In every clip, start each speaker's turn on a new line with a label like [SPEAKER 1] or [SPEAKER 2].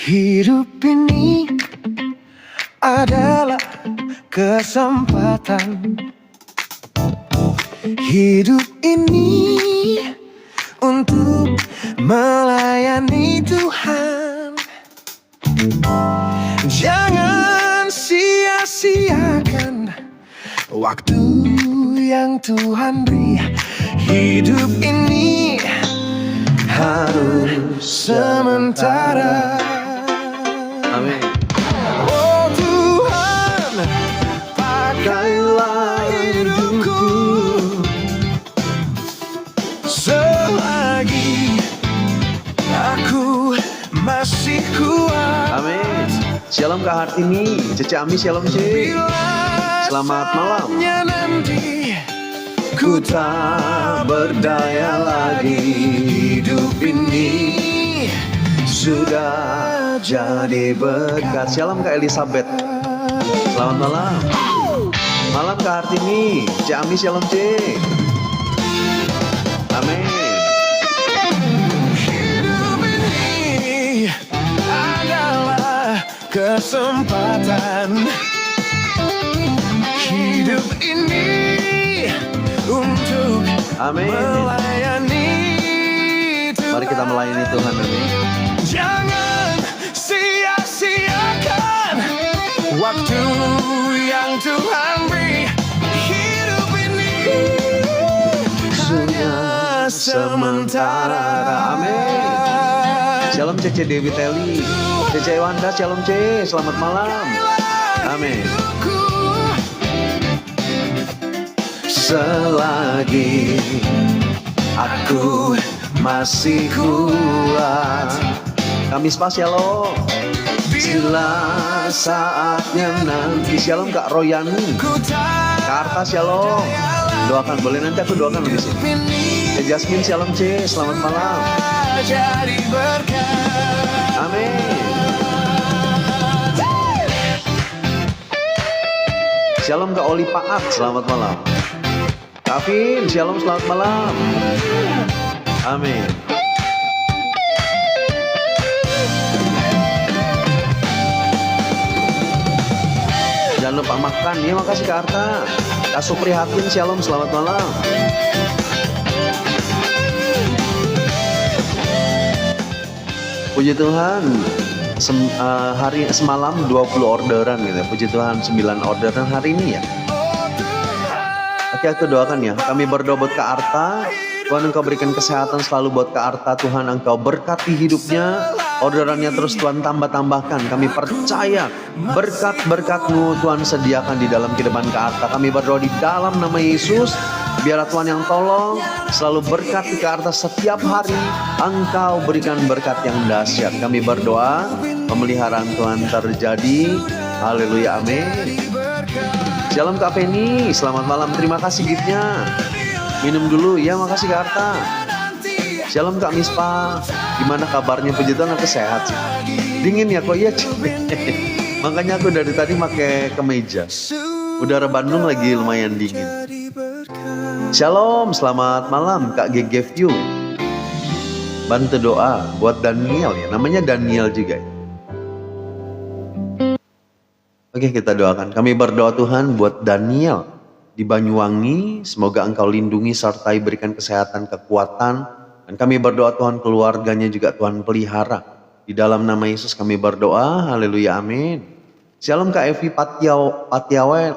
[SPEAKER 1] Hidup ini adalah kesempatan. Hidup ini untuk melayani Tuhan. Jangan sia-siakan waktu yang Tuhan beri. Hidup ini harus sementara.
[SPEAKER 2] Amin.
[SPEAKER 1] Oh Tuhan, pakailah hidupku selagi aku masih kuat.
[SPEAKER 2] Amin. Shalom Kak Hartini, Cece Ami, shalom C. Selamat malam.
[SPEAKER 1] Nanti ku tak berdaya lagi. Hidup ini sudah jadi berkat.
[SPEAKER 2] Shalom Kak Elizabeth. Selamat malam. Malam Kak Hartini, C Ami, shalom C. Amin.
[SPEAKER 1] Hidup ini adalah kesempatan. Hidup ini untuk
[SPEAKER 2] Amin.
[SPEAKER 1] melayani Tuhan.
[SPEAKER 2] Mari kita melayani Tuhan. Amin.
[SPEAKER 1] Jangan sia-siakan waktu yang Tuhan beri. Hidup ini hanya sementara.
[SPEAKER 2] Amin. Shalom Cece Dewi Teli, Cece Wanda, shalom C. Selamat malam. Amin.
[SPEAKER 1] Selagi aku masih kuat,
[SPEAKER 2] Kamis Pas, shalom.
[SPEAKER 1] bila saatnya nanti
[SPEAKER 2] Shalom Kak Royani,
[SPEAKER 1] ku tak
[SPEAKER 2] Kak Arta, shalom. Doakan, boleh nanti aku doakan di sini.
[SPEAKER 1] ini
[SPEAKER 2] Jasmine, shalom C. Selamat malam.
[SPEAKER 1] jadi berkat.
[SPEAKER 2] Amin. Shalom Kak Oli Paat, selamat malam. Kak Vin, shalom, selamat malam. Amin. Jangan lupa makan, ya makasih Kak Arta. Kak Supri Hakim, shalom, selamat malam. Puji Tuhan, hari semalam 20 orderan gitu ya. Puji Tuhan 9 orderan hari ini ya. Oke, aku doakan ya. Kami berdoa buat Kak Arta. Tuhan Engkau berikan kesehatan selalu buat Kak Arta. Tuhan Engkau berkati hidupnya. Orderannya terus Tuhan tambah-tambahkan. Kami percaya berkat-berkat-Mu Tuhan sediakan di dalam kehidupan Kak Arta. Kami berdoa di dalam nama Yesus. Biarlah Tuhan yang tolong selalu berkati Kak Arta setiap hari. Engkau berikan berkat yang dahsyat. Kami berdoa pemeliharaan Tuhan terjadi. Haleluya, amin. Shalom Kak Penny, selamat malam. Terima kasih giftnya. Minum dulu, ya makasih Kak Arta. Shalom Kak Mispa, gimana kabarnya? Puji Tuhan aku sehat sih. Dingin ya kok, iya. Makanya aku dari tadi pakai kemeja. Udara Bandung lagi lumayan dingin. Shalom, selamat malam Kak GG View. Bantu doa buat Daniel ya, namanya Daniel juga ya. Oke, kita doakan. Kami berdoa Tuhan buat Daniel di Banyuwangi. Semoga Engkau lindungi sertai berikan kesehatan, kekuatan. Dan kami berdoa Tuhan keluarganya juga Tuhan pelihara. Di dalam nama Yesus kami berdoa. Haleluya, amin. Shalom Kak Evi Patiwael.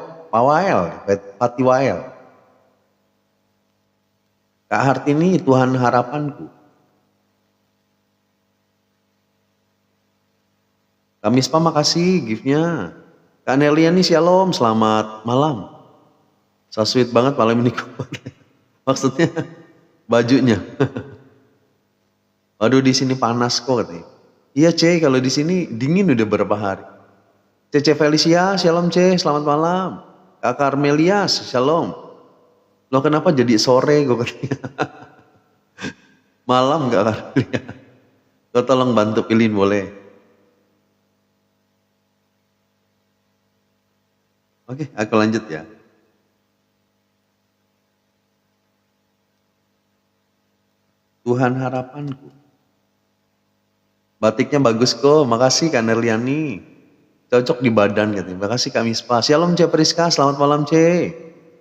[SPEAKER 2] Kak Hartini, Tuhan harapanku. Kak Mispa, makasih giftnya. Kak Neliani, shalom, selamat malam. So sweet banget malam ini. Maksudnya bajunya. Waduh, di sini panas kok katanya. Iya C, kalau di sini dingin udah berapa hari. Cece Felicia, shalom C, selamat malam. Kak Carmelias, shalom. Loh kenapa jadi sore gue katanya. Malam Kak Carmelias. Kau tolong bantu pilihin boleh. Oke, aku lanjut ya. Tuhan harapanku. Batiknya bagus kok, makasih Kak Nerliani. Cocok di badan katanya. Makasih Kak Mispa. Shalom C Priska, selamat malam C.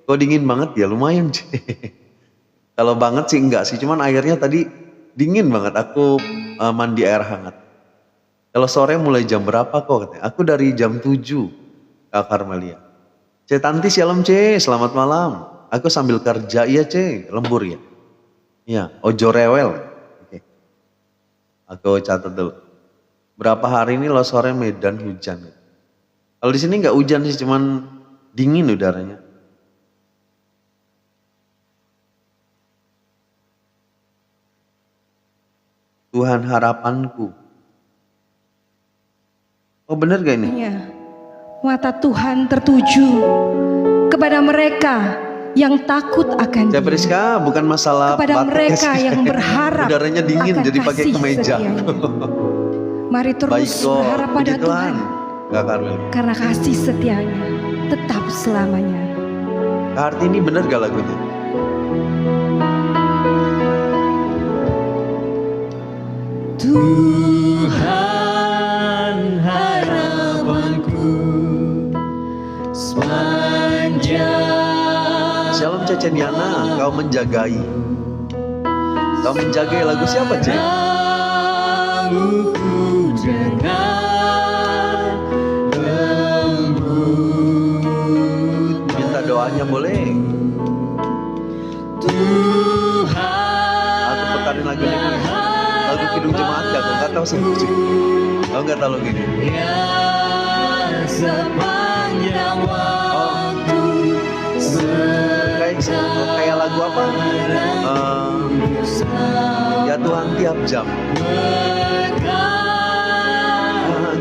[SPEAKER 2] Kok dingin banget ya? Lumayan C. Kalau banget sih enggak sih, cuman airnya tadi dingin banget. Aku mandi air hangat. Kalau sore mulai jam berapa kok katanya? Aku dari jam 7 Kak Karmelia. C Tanti shalom C, selamat malam. Aku sambil kerja, iya C, lembur ya. Iya, ojo rewel. Oke. Aku catat dulu. Berapa hari ini lo sore Medan hujan. Kalau di sini nggak hujan sih, cuman dingin udaranya. Tuhan harapanku. Oh bener gak ini?
[SPEAKER 3] Iya. Mata Tuhan tertuju kepada mereka yang takut akan
[SPEAKER 2] Saya
[SPEAKER 3] Dia.
[SPEAKER 2] Priska, bukan masalah
[SPEAKER 3] Kepada
[SPEAKER 2] batik
[SPEAKER 3] mereka
[SPEAKER 2] ya,
[SPEAKER 3] yang berharap
[SPEAKER 2] udaranya dingin
[SPEAKER 3] akan
[SPEAKER 2] jadi pakai
[SPEAKER 3] kasih
[SPEAKER 2] kemeja.
[SPEAKER 3] setianya. Mari terus
[SPEAKER 2] Baik kok,
[SPEAKER 3] berharap pada
[SPEAKER 2] puji
[SPEAKER 3] Tuhan,
[SPEAKER 2] Kak Karmelia.
[SPEAKER 3] karena kasih setianya tetap selamanya.
[SPEAKER 2] Kak Hartini bener gak lagunya?
[SPEAKER 1] Tuhan harapanku sepanjang
[SPEAKER 2] Shalom Cece Diana, kau menjagai. Kau menjagai lagu siapa Cece?
[SPEAKER 1] kamuku dengan lembut.
[SPEAKER 2] Minta doanya boleh.
[SPEAKER 1] Tuhan
[SPEAKER 2] Aku putarin lagu ini. Lagu Kidung Jemaat gak? Aku gak tau sih. Kau gak tau lagu ini?
[SPEAKER 1] yang sepanjang waktu
[SPEAKER 2] Kayak lagu apa? Ya Tuhan tiap jam.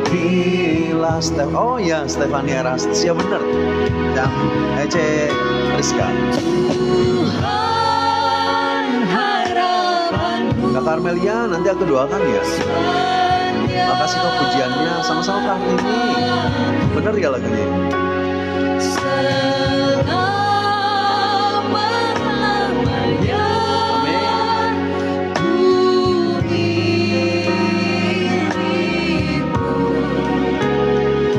[SPEAKER 2] Gila Stef. Oh ya Stefania Erastus. Ya bener. Yang Ece Priska.
[SPEAKER 1] Tuhan harapanku
[SPEAKER 2] Kak Karmelia nanti aku doakan ya. Makasih kok pujiannya. Sama-sama Kak ini. Bener ya lagunya?
[SPEAKER 1] selama-lamanya.
[SPEAKER 2] Amin.
[SPEAKER 1] Ku diriku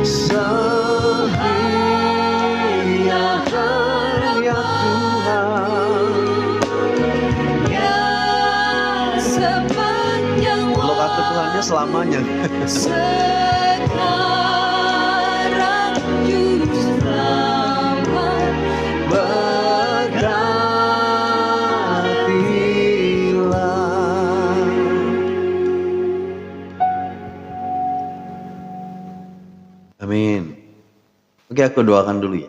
[SPEAKER 2] Sehingga karya Tuhan.
[SPEAKER 1] yang sepanjang
[SPEAKER 2] Lokat Tuhannya selamanya.
[SPEAKER 1] sekarang juru selamat
[SPEAKER 2] Berkatilah. Amin. Oke, aku doakan dulu ya.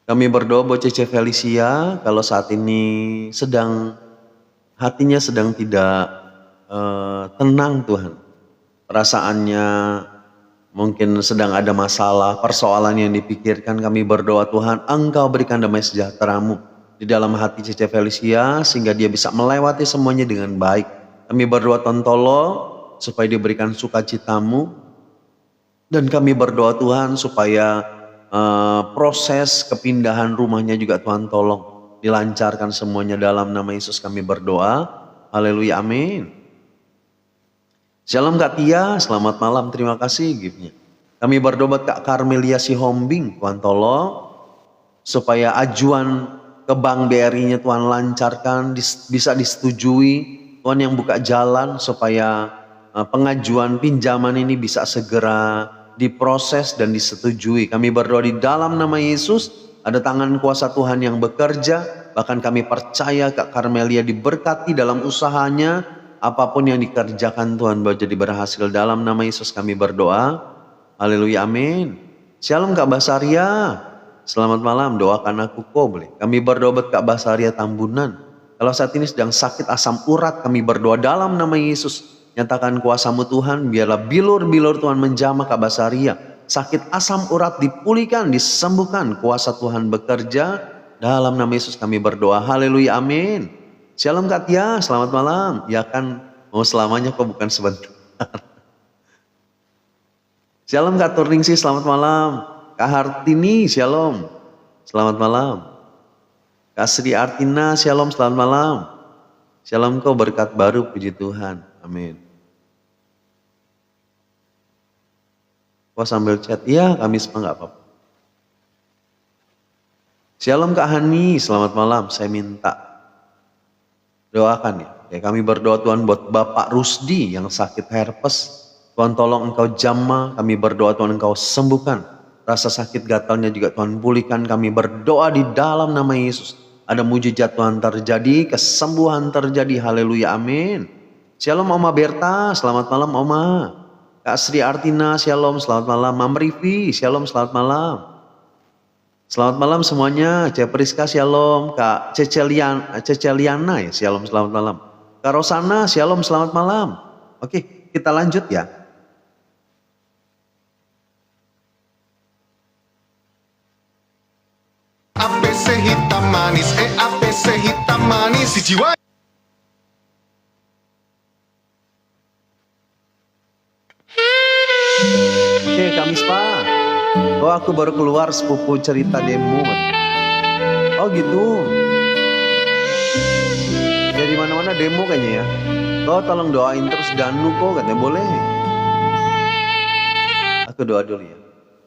[SPEAKER 2] Kami berdoa buat Cece Felicia kalau saat ini hatinya sedang tidak tenang Tuhan. Perasaannya mungkin sedang ada masalah, persoalan yang dipikirkan. Kami berdoa Tuhan, Engkau berikan damai sejahtera-Mu di dalam hati Cece Felicia sehingga dia bisa melewati semuanya dengan baik. Kami berdoa Tuhan tolong supaya diberikan sukacita-Mu. Dan kami berdoa Tuhan supaya proses kepindahan rumahnya juga Tuhan tolong dilancarkan semuanya dalam nama Yesus kami berdoa. Haleluya, amin. Shalom Kak Tia, selamat malam, terima kasih giftnya. Kami berdoa buat Kak Karmelia Sihombing, Tuhan tolong supaya ajuan ke Bank BRI-nya Tuhan lancarkan, bisa disetujui. Tuhan yang buka jalan supaya pengajuan pinjaman ini bisa segera diproses dan disetujui. Kami berdoa di dalam nama Yesus, ada tangan kuasa Tuhan yang bekerja. Bahkan kami percaya Kak Karmelia diberkati dalam usahanya. Apapun yang dikerjakan Tuhan bahwa jadi berhasil. Dalam nama Yesus kami berdoa. Haleluya, amin. Shalom Kak Basaria. Selamat malam, doakan aku kok boleh. Kami berdoa buat Kak Basaria Tambunan. Kalau saat ini sedang sakit asam urat, kami berdoa dalam nama Yesus. Nyatakan kuasa-Mu Tuhan, biarlah bilur-bilur Tuhan menjamah Kak Basaria. Sakit asam urat dipulihkan, disembuhkan. Kuasa Tuhan bekerja. Dalam nama Yesus kami berdoa. Haleluya, amin. Shalom Kak Tia, selamat malam. Ya kan, mau selamanya kok bukan sebentar. Shalom Kak Turningsih, selamat malam. Kak Hartini, shalom. selamat malam. Kak Sri Artina, shalom, selamat malam. Shalom kau berkat baru, puji Tuhan. Amin. Wah sambil chat, iya Kamis mah nggak apa-apa. Shalom Kak Hani, selamat malam. Saya minta doakan ya. Kami berdoa Tuhan buat Bapak Rusdi yang sakit herpes. Tuhan tolong Engkau jamah. Kami berdoa Tuhan Engkau sembuhkan. Rasa sakit gatalnya juga Tuhan pulihkan. Kami berdoa di dalam nama Yesus. Ada mujizat Tuhan terjadi, kesembuhan terjadi. Haleluya, amin. Shalom Oma Berta, selamat malam Oma. Kak Sri Artina, shalom, selamat malam. Mam Rivi, shalom, selamat malam. Selamat malam semuanya. Cek Priska, shalom. Kak Ceceliana ya, shalom, selamat malam. Kak Rosana, shalom, selamat malam. Oke, kita lanjut ya.
[SPEAKER 4] APC hitam manis, APC hitam manis, si jiwa.
[SPEAKER 2] Oke, Kamis Pak. Oh, aku baru keluar sepupu cerita demo. Oh gitu. Jadi mana-mana demo kayaknya ya. Oh, tolong doain terus Danu kok katanya boleh. Aku doa dulu ya.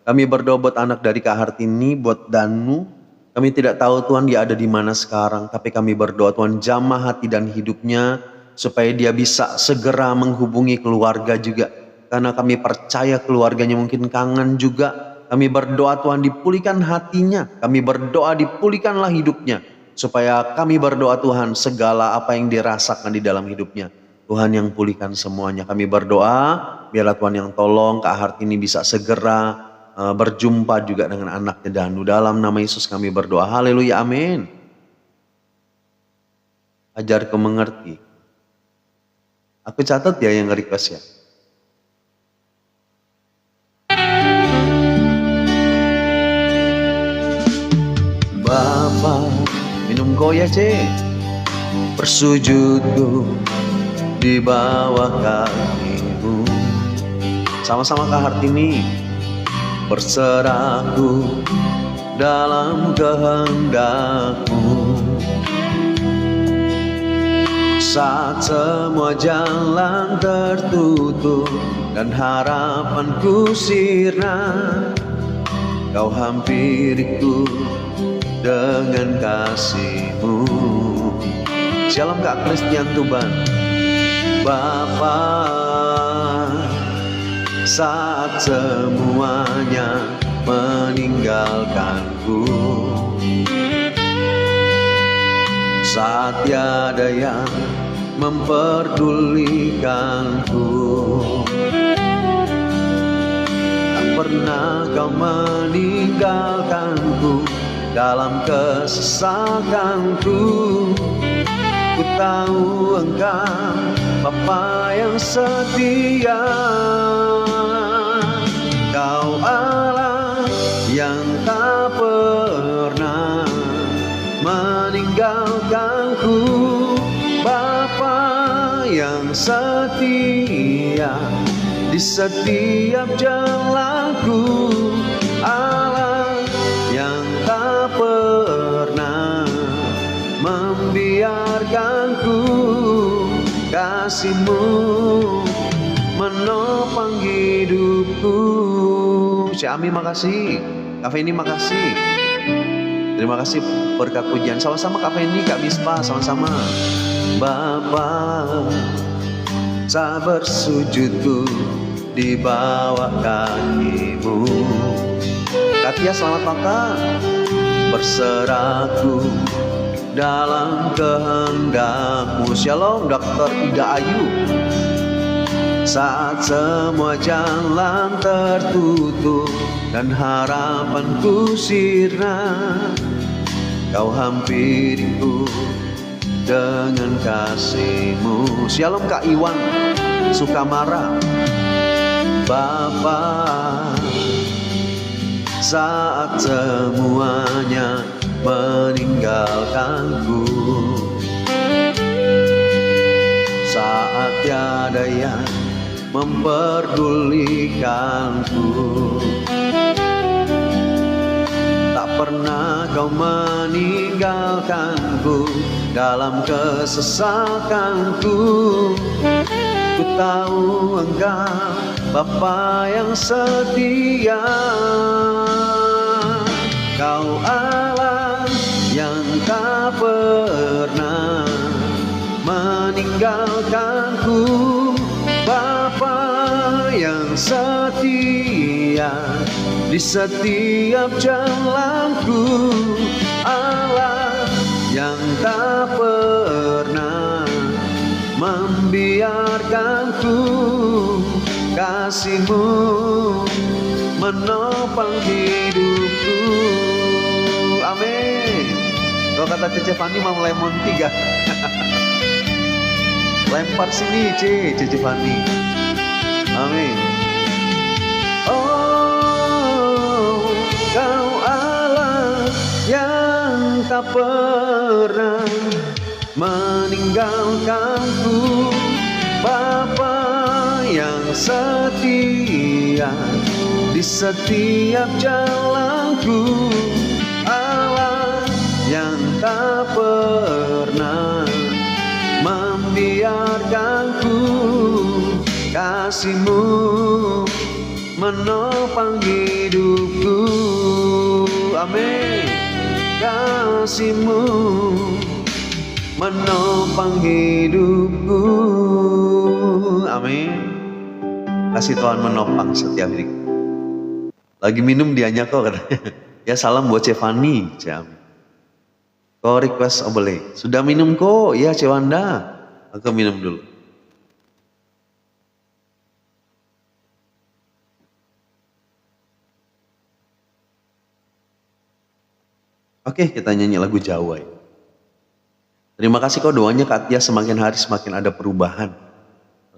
[SPEAKER 2] Kami berdoa buat anak dari Kak Hartini, buat Danu. Kami tidak tahu Tuhan dia ada di mana sekarang, tapi kami berdoa Tuhan jamah hati dan hidupnya supaya dia bisa segera menghubungi keluarga juga. Karena kami percaya keluarganya mungkin kangen juga. Kami berdoa Tuhan dipulihkan hatinya. Kami berdoa dipulihkanlah hidupnya. Supaya kami berdoa Tuhan segala apa yang dirasakan di dalam hidupnya. Tuhan yang pulihkan semuanya. Kami berdoa biarlah Tuhan yang tolong Kak Hartini bisa segera berjumpa juga dengan anaknya Danu. Dalam nama Yesus kami berdoa. Haleluya, amin. Ajarku mengerti. Aku catat ya yang request ya. Bapa, minum koya cek. Bersujudku di bawah kakimu. Sama-sama Kak Hartini. Berserahku dalam kehendakmu. Saat semua jalan tertutup dan harapanku sirna, Kau hampiriku dengan kasih-Mu. Shalom Kak Christian Tuban. Bapa, saat semuanya meninggalkanku, saat tiada yang memperdulikanku, tak pernah Kau meninggalkanku dalam kesesakanku. Ku tahu Engkau Bapa yang setia, Kau Allah yang tak pernah meninggalkanku, Bapa yang setia di setiap jalanku, Allah yang tak pernah membiarkanku. Kasih-Mu menopang hidupku. Si Ami makasih, Kak Feni makasih. Terima kasih berkat pujian. Sama-sama Kak Feni, Kak Mispa, sama-sama. Bapa, saya bersujudku di bawah kaki-Mu. Katia selamat makan. Berserahku dalam kehendak-Mu. Shalom Dr. Ida Ayu. Saat semua jalan tertutup dan harapanku sirna, Kau hampiriku dengan kasih-Mu. Shalom Kak Iwan Sukamara. Bapa, saat semuanya meninggalkanku, saat tiada yang memperdulikanku, tak pernah Kau meninggalkanku dalam kesesakanku. Ku tahu Engkau Bapa yang setia. Kau Allah yang tak pernah meninggalkanku, Bapa yang setia di setiap jalanku, Allah yang tak pernah membiarkanku. Kasih-Mu menopang hidupku. Amin. Kalau kata Cece Fani mau lemon 3. Lempar sini Cece Fani. Amin. Oh, Kau Allah yang tak pernah meninggalkanku, Bapa yang setia di setiap jalanku, Allah yang tak pernah membiarkanku. Kasih-Mu menopang hidupku. Amin. Kasih-Mu menopang hidupku. Amin. Kasih Tuhan menopang setiap hidup. Lagi minum dianya kok katanya. Ya salam buat Cevani. Kau request oh boleh. Sudah minum kok? Ya Cewanda. Aku minum dulu. Oke, kita nyanyi lagu Jawa. Terima kasih kau doanya Katia, semakin hari semakin ada perubahan.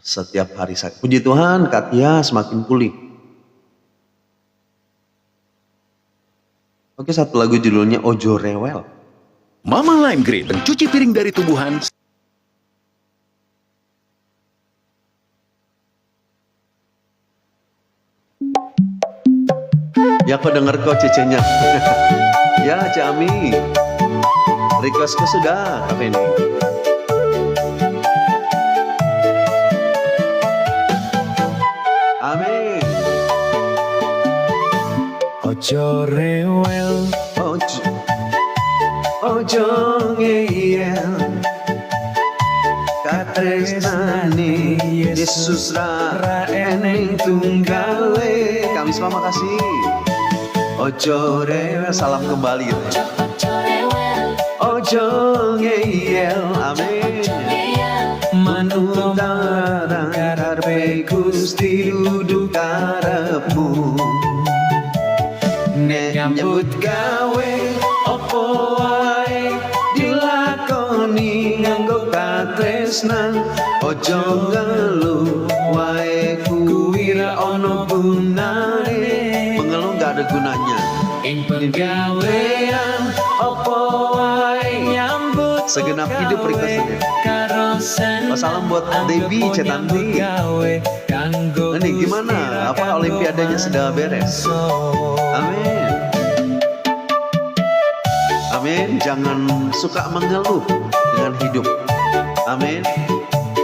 [SPEAKER 2] Setiap hari puji Tuhan Katia semakin pulih. Oke, satu lagu judulnya Ojo Rewel.
[SPEAKER 5] Mama Lime Green, pencuci piring dari tubuhan.
[SPEAKER 2] Ya kau denger kok cecenya. Ya Cik Ami. Requestku sudah Kak Fendi. Amin.
[SPEAKER 6] Ojo rewel,
[SPEAKER 2] Ojo ngeyel, katresnani Yesus ra eneng tunggale. Kami semua makasih. Ojo rewel, salam kembali. Ojo ngeyel, amin. Manut karepe Gusti duduk karepmu. Nek nyambut gawe opo wae dilakoni nganggo katresnan. Ojo ngeluh wae kuwi ra ono gunane. Mengeluh gak ada gunanya. Ing penggawean opo wae nyambut segenap hidup requestnya. Salam buat Debbie Cetanti. Ini gimana? Apa olimpiadanya sudah beres? Amin. Amin. Jangan suka mengeluh dengan hidup. Amin.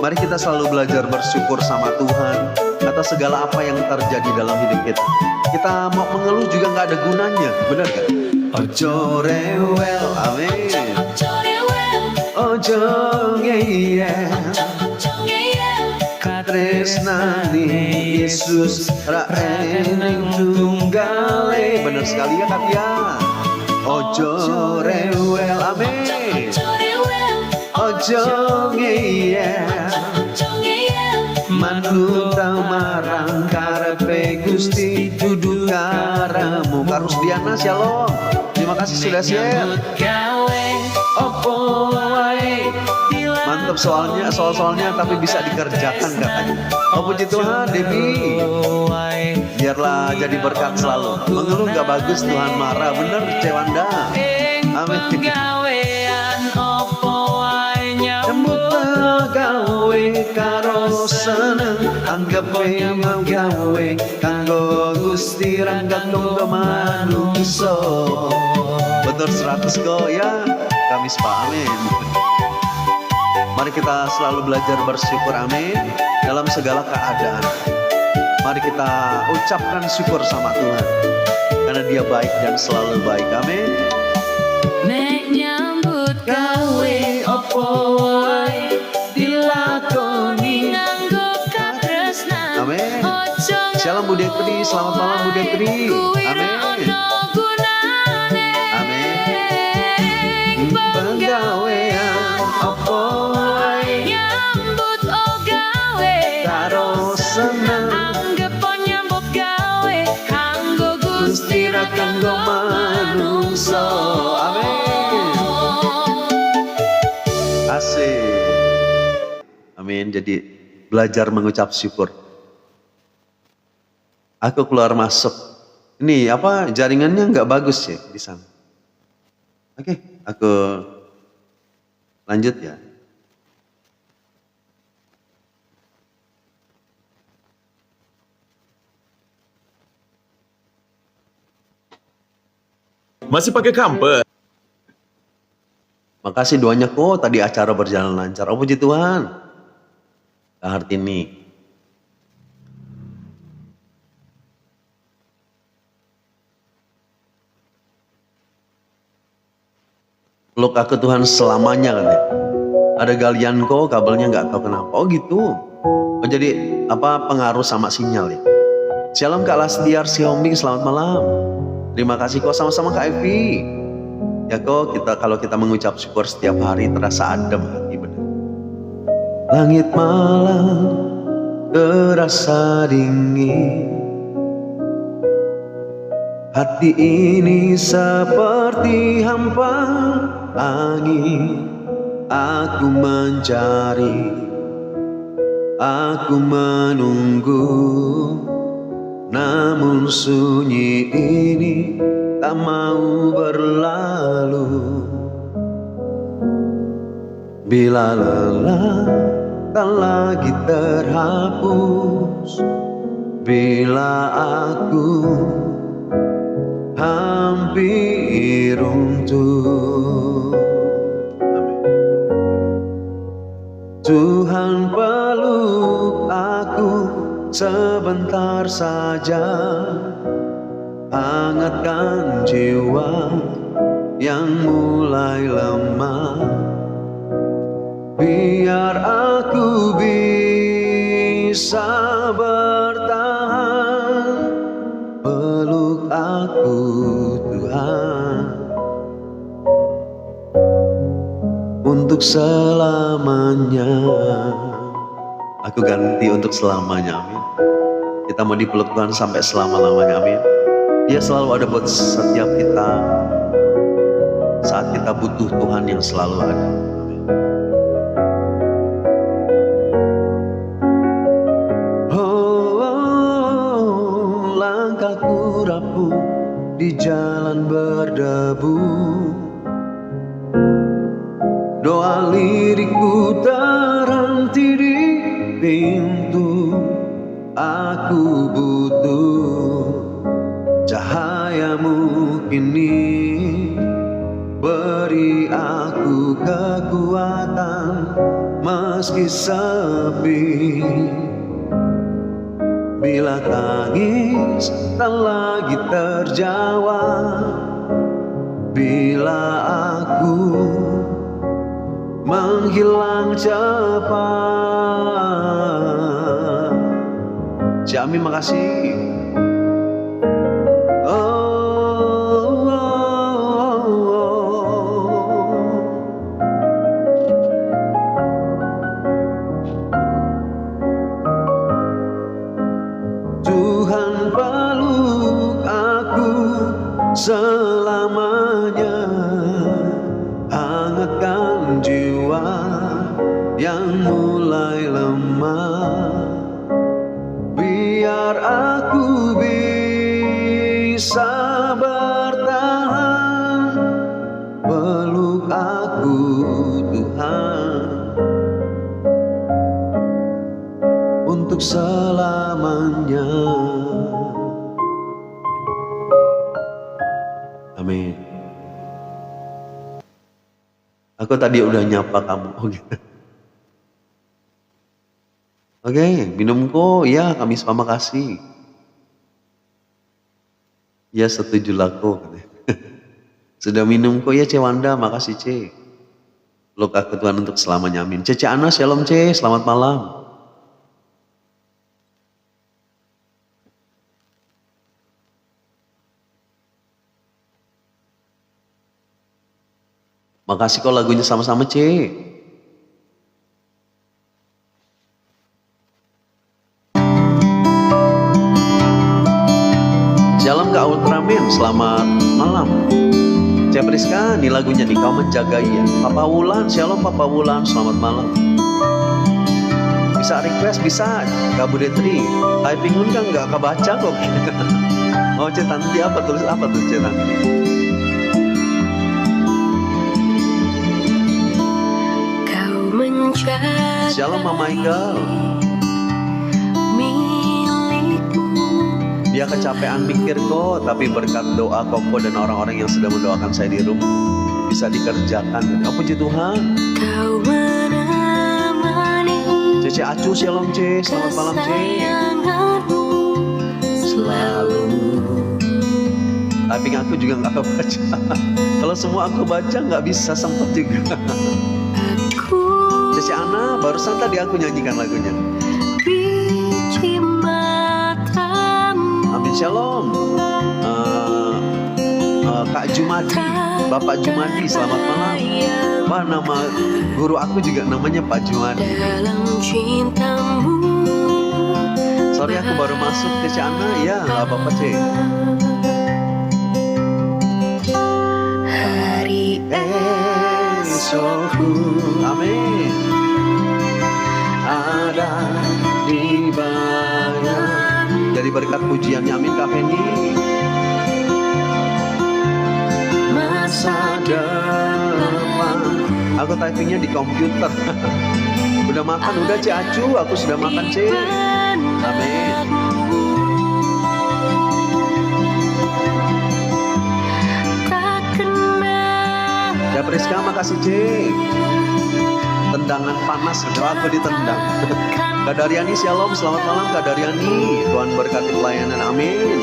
[SPEAKER 2] Mari kita selalu belajar bersyukur sama Tuhan atas segala apa yang terjadi dalam hidup kita. Kita mau mengeluh juga nggak ada gunanya, benar gak? Ojo rewel, amin. Ojo ngeyel, katresnani Yesus ra eneng tunggale. Benar sekali ya Katia. Ojo rewel, amin. Ojo ngeyel, manut marang karepe Gusti dudu karamu. Karus Diana shalom. Terima kasih sudah share. Mantap soalnya tapi bisa dikerjakan katanya. Oh puji Tuhan Debbie. Biarlah jadi berkat selalu. Mengeluh gak bagus, Tuhan marah. Bener Cewanda. Amin. Nyambut gawe karo seneng Anggape gawe kanggo Gusti Rangga tunggu manungso. Betul 100 kok ya. Kamis Pak, amin. Mari kita selalu belajar bersyukur, amin, dalam segala keadaan. Mari kita ucapkan syukur sama Tuhan, karena Dia baik dan selalu baik, amin.
[SPEAKER 1] Menyambut gawe opo wae dilakoni nganggo katresnan.
[SPEAKER 2] Amin. Shalom Bu Dekri, selamat malam Bu Dekri. Amin. Amin. Penggawean opo wae
[SPEAKER 1] Nyambut o gawe
[SPEAKER 2] karo seneng
[SPEAKER 1] anggep nyambut gawe kanggo Gusti Ra kanggo manungso.
[SPEAKER 2] Amin. Asik. Amin. Jadi belajar mengucap syukur. Aku keluar masuk. Ini apa jaringannya nggak bagus ya di sana. Oke, aku lanjut ya.
[SPEAKER 7] Masih pakai kamper?
[SPEAKER 2] Makasih doanya kok tadi acara berjalan lancar. Oh puji Tuhan. Kak Hartini. Peluk aku Tuhan selamanya katanya. Ada galian kok kabelnya nggak tahu kenapa. Oh gitu. Oh jadi apa pengaruh sama sinyal ya. Shalom Kak Lastiar Siombing, selamat malam. Terima kasih kok sama-sama Kak Evi. Ya kok kalau kita mengucap syukur setiap hari terasa adem hati benar. Langit malam terasa dingin. Hati ini seperti hampa angin. Aku mencari, aku menunggu, namun sunyi ini tak mau berlalu. Bila lelah tak lagi terhapus, bila aku hampir runtuh, Tuhan peluk aku sebentar saja, hangatkan jiwa yang mulai lemah, biar aku bisa bertahan. Peluk aku Tuhan untuk selamanya. Aku ganti untuk selamanya, amin. Kita mau dipeluk Tuhan sampai selama-lamanya, amin. Dia selalu ada buat setiap kita saat kita butuh Tuhan yang selalu ada, amin. Oh, langkahku rapuh di jalan berdebu, doa lirikku terhenti di pintu. Aku butuh cahayamu kini, beri aku kekuatan meski sepi. Bila tangis tak lagi terjawab, bila aku menghilang cepat. Jami makasih. Oh, oh, oh. Tuhan peluk aku selamanya, hangatkan jiwa yang mulai lemah, biar aku bisa bertahan. Peluk aku Tuhan untuk selalu Amin. Aku tadi udah nyapa kamu. Oh gitu. Oke, minumku. Ya, kami semua makasih. Ya, setuju laku. Sudah minumku ya, Ce Wanda. Makasih, Ce. Luka ke Tuhan untuk selamanya. Amin. Cece Ana, shalom, Ce. Selamat malam. Makasih kok lagunya sama-sama, Ce. Shalom Kak Ultraman, selamat malam. Ce Priska, ini lagunya nih, Kau Menjaga Ia. Papa Wulan, shalom Papa Wulan, selamat malam. Bisa request, bisa. Kak Budetri, typingun kan nggak kebaca kok. Mau Ce Tanti apa, tulis apa tuh Ce Tanti? Shalom Mama Michael. Dia kecapean mikir kok, tapi berkat doa Koko dan orang-orang yang sudah mendoakan saya di rumah bisa dikerjakan. Oh, puji Tuhan. Cece Acu, shalom Ce, selamat malam Ce. Selalu. Tapi aku juga nggak baca. Kalau semua aku baca nggak bisa, sempat juga. Cece Ana, barusan tadi aku nyanyikan lagunya. Amin, shalom. Kak Jumadi, Bapak Jumadi, selamat malam. Wah, nama guru aku juga namanya Pak Jumadi. Sorry aku baru masuk, Cece Ana. Ya, nggak apa-apa, Ce. Hari esokku, amin, ada di bayang. Dari berkat pujiannya, amin Kak Fendi. Masa depan. Aku typingnya di komputer. Udah makan, udah Ce Acu, aku sudah makan Ce. Amin. Ya Priska, makasih Ce. Tendangan panas, aku ditendang. Kak Daryani, shalom, selamat malam Kak Daryani. Tuhan berkati pelayanan, amin.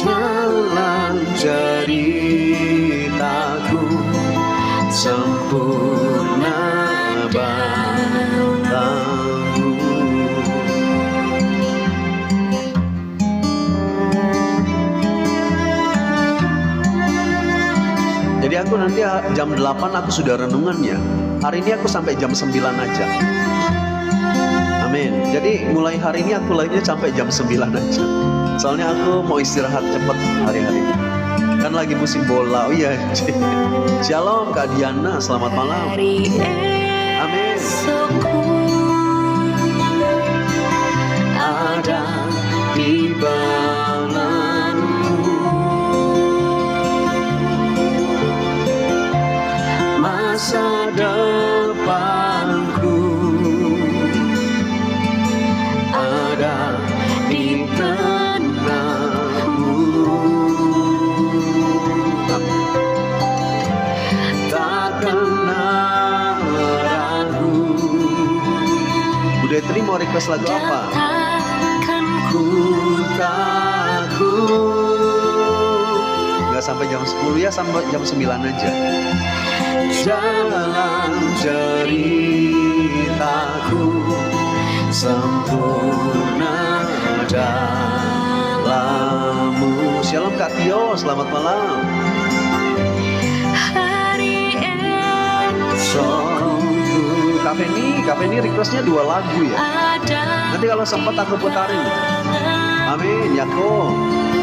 [SPEAKER 2] Jalan ceritaku sempurna batamu. Jadi aku nanti jam 8 aku sudah renungan ya. Hari ini aku sampai jam 9 aja. Amin. Jadi mulai hari ini aku live-nya sampai jam 9 aja. Soalnya aku mau istirahat cepet hari-hari ini. Kan lagi musim bola. Oh iya. Shalom Kak Diana, selamat malam. Amin. Ada di balanku masa depanku, ada di tanganmu. Tak kenal ragu. Budetri mau request lagu apa? Ku takut. Gak sampai jam 10 ya, sampai jam 9 aja. Jalan ceritaku sempurna dalammu. Shalom Kak Tio, selamat malam. Hari esokku. Kak Feni requestnya 2 lagu ya. Nanti kalau sempat aku putarin. Amin, Yako.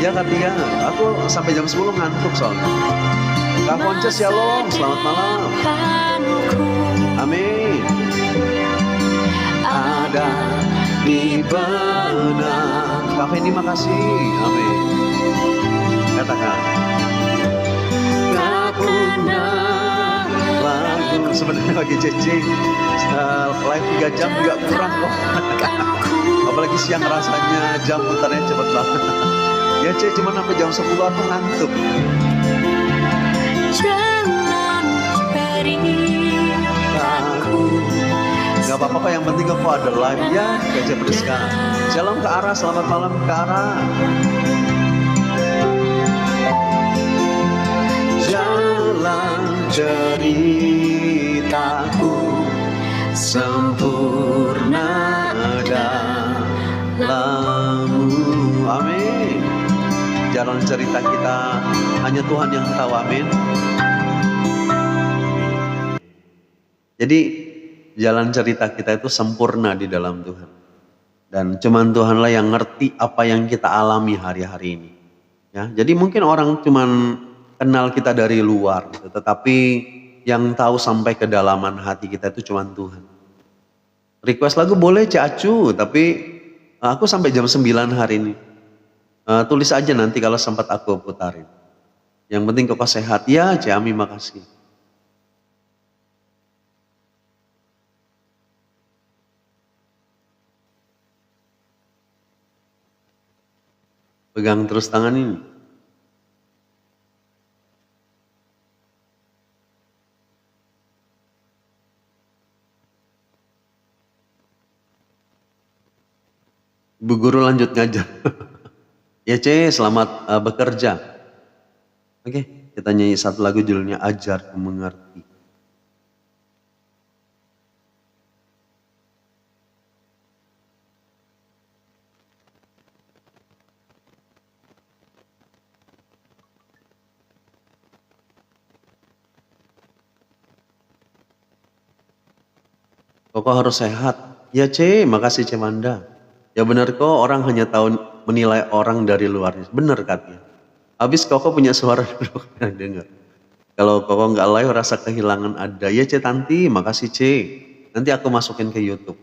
[SPEAKER 2] Ya Kak Tia, aku sampai jam 10 ngantuk soalnya. Kak Ponce, shalom, selamat malam. Amin. Ada di benak. Kak Fendi, makasih. Amin. Katakan. Gak punya lagu. Sebenarnya lagi cece. Live 3 jam juga kurang kok. Apalagi siang rasanya jam putarnya cepet banget. Ya C, cuman sampai jam 10 aku ngantuk.
[SPEAKER 1] Jalan ceritaku.
[SPEAKER 2] Gak apa-apa kok, yang penting aku ada live ya. Gajah Berska. Shalom ke arah, selamat malam ke arah. Jalan ceritaku sempurna dalam-Mu. Amin. Jalan cerita kita hanya Tuhan yang tahu. Amin. Jadi jalan cerita kita itu sempurna di dalam Tuhan. Dan cuman Tuhanlah yang ngerti apa yang kita alami hari-hari ini. Ya, jadi mungkin orang cuman kenal kita dari luar, gitu, tetapi yang tahu sampai kedalaman hati kita itu cuman Tuhan. Request lagu boleh Cacu, tapi aku sampai jam 9 hari ini. Tulis aja nanti kalau sempat aku putarin. Yang penting kok sehat. Ya, Ciami makasih. Pegang terus tangan ini. Ibu guru lanjut ngajar. Ya C, selamat bekerja. Oke, kita nyanyi satu lagu judulnya Ajarku Mengerti. Kok harus sehat? Ya C, makasih C Manda. Ya benar kok, orang hanya tahu menilai orang dari luarnya. Benar katanya. Habis Koko punya suara dulu dengar. Kalau Koko nggak live rasa kehilangan ada. Ya C Tanti, makasih C. Nanti aku masukin ke YouTube.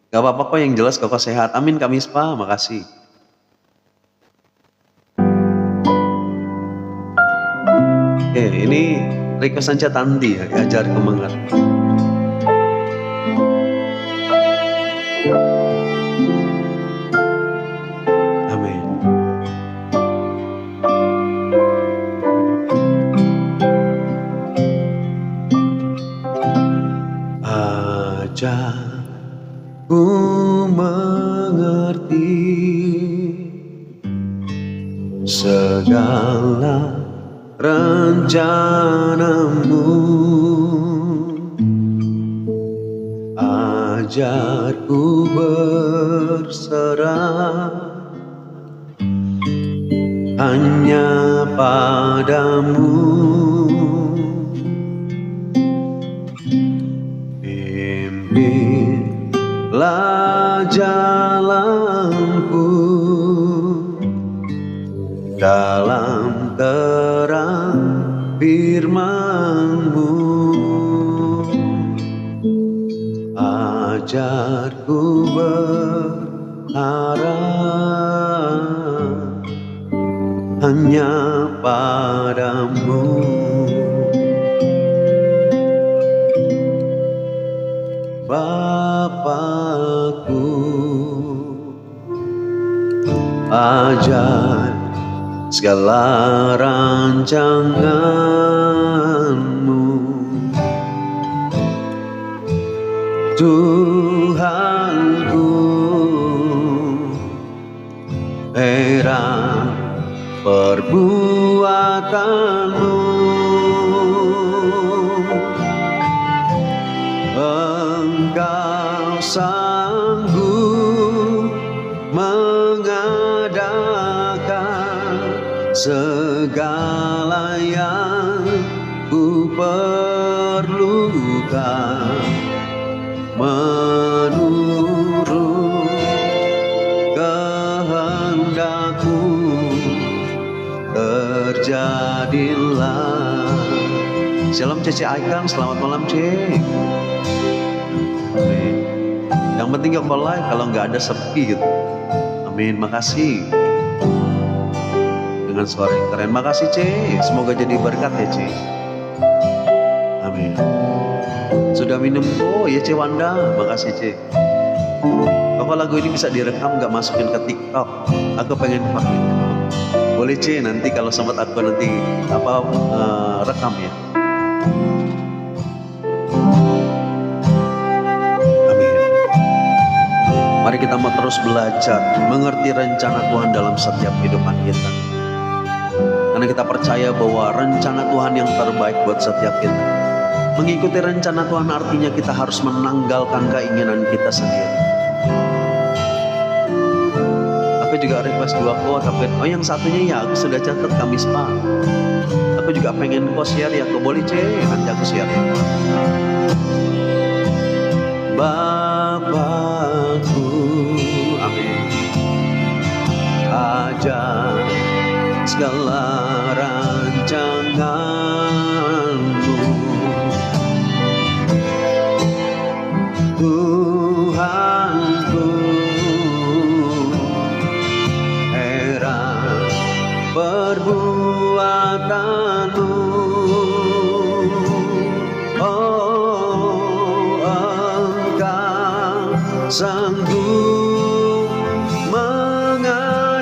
[SPEAKER 2] Gak apa-apa kok, yang jelas Koko sehat. Amin Kak Mispa, makasih. Oke, ini requestan C Tanti ya, Ajarku Mengerti. Ajarku mengerti segala rencanamu. Ajarku berserah hanya padamu. Pimpinlah jalanku dalam terang firman-Mu. Ajarku berharap hanya padamu. Bapakku, ajar segala rancangan-Mu. Tuhanku, heran perbuatan-Mu. Engkau sanggup mengadakan segala yang ku perlukan menurut kehendak-Mu. Terjadilah. Shalom Cece Aikam, selamat malam Cek. Amin. Yang penting Koko live, kalau nggak ada sepi gitu. Amin, makasih. Dengan suara yang keren, makasih C. Semoga jadi berkat ya C. Amin. Sudah minum? Oh ya C Wanda, makasih C. Koko lagu ini bisa direkam, nggak masukin ke TikTok. Aku pengen pakai. Boleh C nanti kalau sempat aku nanti rekam ya. Amin. Mari kita mau terus belajar mengerti rencana Tuhan dalam setiap kehidupan kita. Karena kita percaya bahwa rencana Tuhan yang terbaik buat setiap kita. Mengikuti rencana Tuhan artinya kita harus menanggalkan keinginan kita sendiri. Aku juga request 2 quote, yang satunya ya aku sudah catat Kamis Pak. Aku juga pengen kau share ya, kau boleh nanti aku share. Bapakku, amin. Ajar segala rancanganmu, Tuhanku, heran perbuatanmu. Oh, Engkau sanggup mengadakan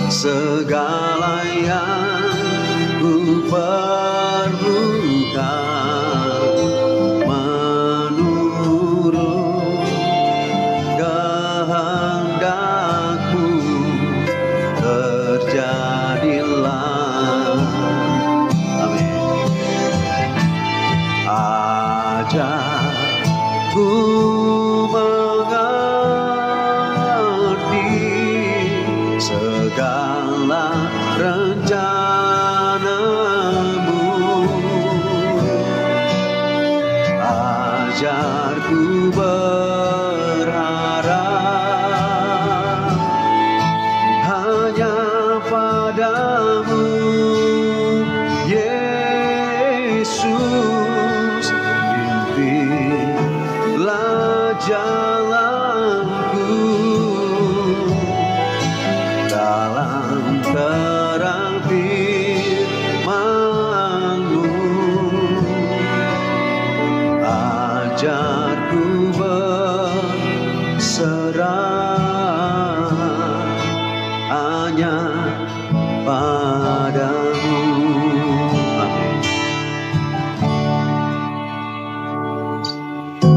[SPEAKER 2] segala yang ku perlukan menurut kehendakmu, terjadilah. Amin. Ajarku mengerti segala rencanamu, ajarku berharap hanya padamu, Yesus. Pimpinlah jalanku dalam terang firman-Mu, ajarku berserah hanya padamu. Amin.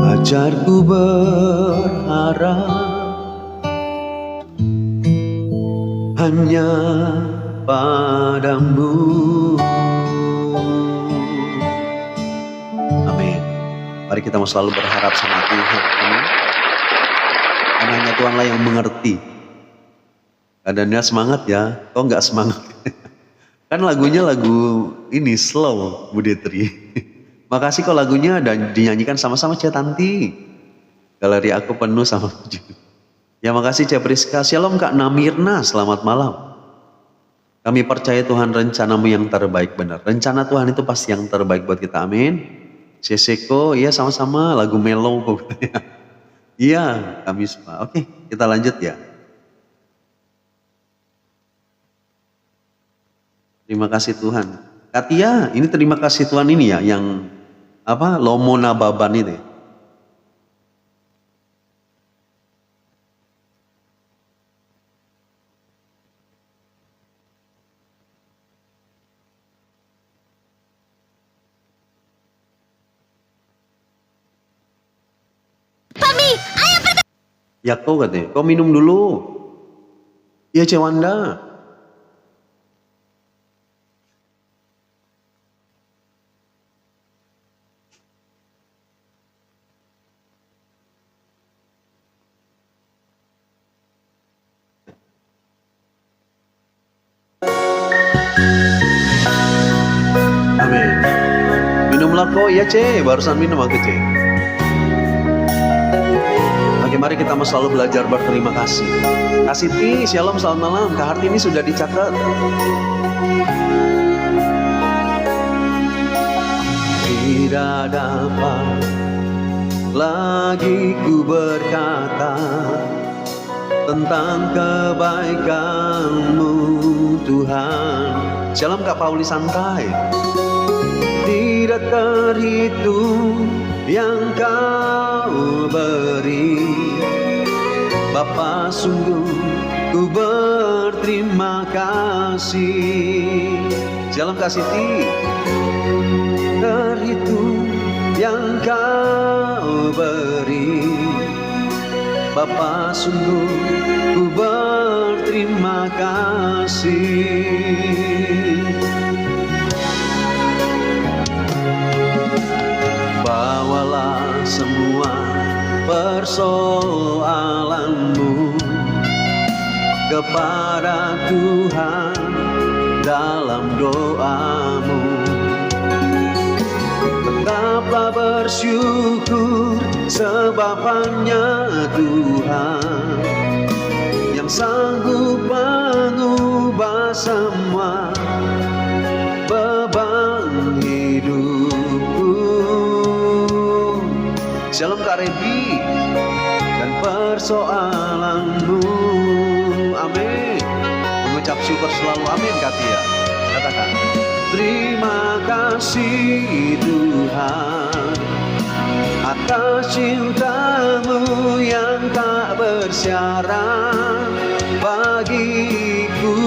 [SPEAKER 2] Ajarku berharap hanya padamu. Amin. Mari kita mau selalu berharap sama Tuhan. Amin. Karena hanya Tuhanlah yang mengerti. Keadaannya semangat ya, kok nggak semangat? Kan lagunya lagu ini slow, Bu Detri. Makasih kok lagunya dan dinyanyikan sama-sama Cia Tanti. Galeri aku penuh sama puji. Ya makasih Cia Priska. Shalom Kak Namirna, selamat malam. Kami percaya Tuhan rencanamu yang terbaik benar. Rencana Tuhan itu pasti yang terbaik buat kita, amin. Seseko, iya sama-sama lagu mellow kok. Iya, kami semua. Oke, kita lanjut ya. Terima kasih Tuhan. Katia, ini terima kasih Tuhan ini ya, yang Lomona Baban itu. Ya kau katanya, kau minum dulu. Ya Cewanda. Amin. Minumlah kau, ya Ce, barusan minum aku Ce. Oke, mari kita mau selalu belajar berterima kasih. Kak Siti, shalom, selamat malam. Kak Hartini sudah dicatat. Tidak dapat lagi ku berkata tentang kebaikan-Mu Tuhan. Shalom Kak Pauli santai. Tidak terhitung yang Kau beri, Bapa, sungguh ku berterima kasih. Jalan kasih ti terhitung yang kau beri, Bapa, sungguh ku berterima kasih. Bawalah semua persoalanmu kepada Tuhan dalam doamu. Tetaplah bersyukur sebab hanya Tuhan yang sanggup mengubah semua beban hidupku. Shalom Kak Rebi dan persoalanmu. Amin. Mengucap syukur selalu. Amin Katia. Katakan, terima kasih Tuhan atas cintamu yang tak bersyarat bagiku.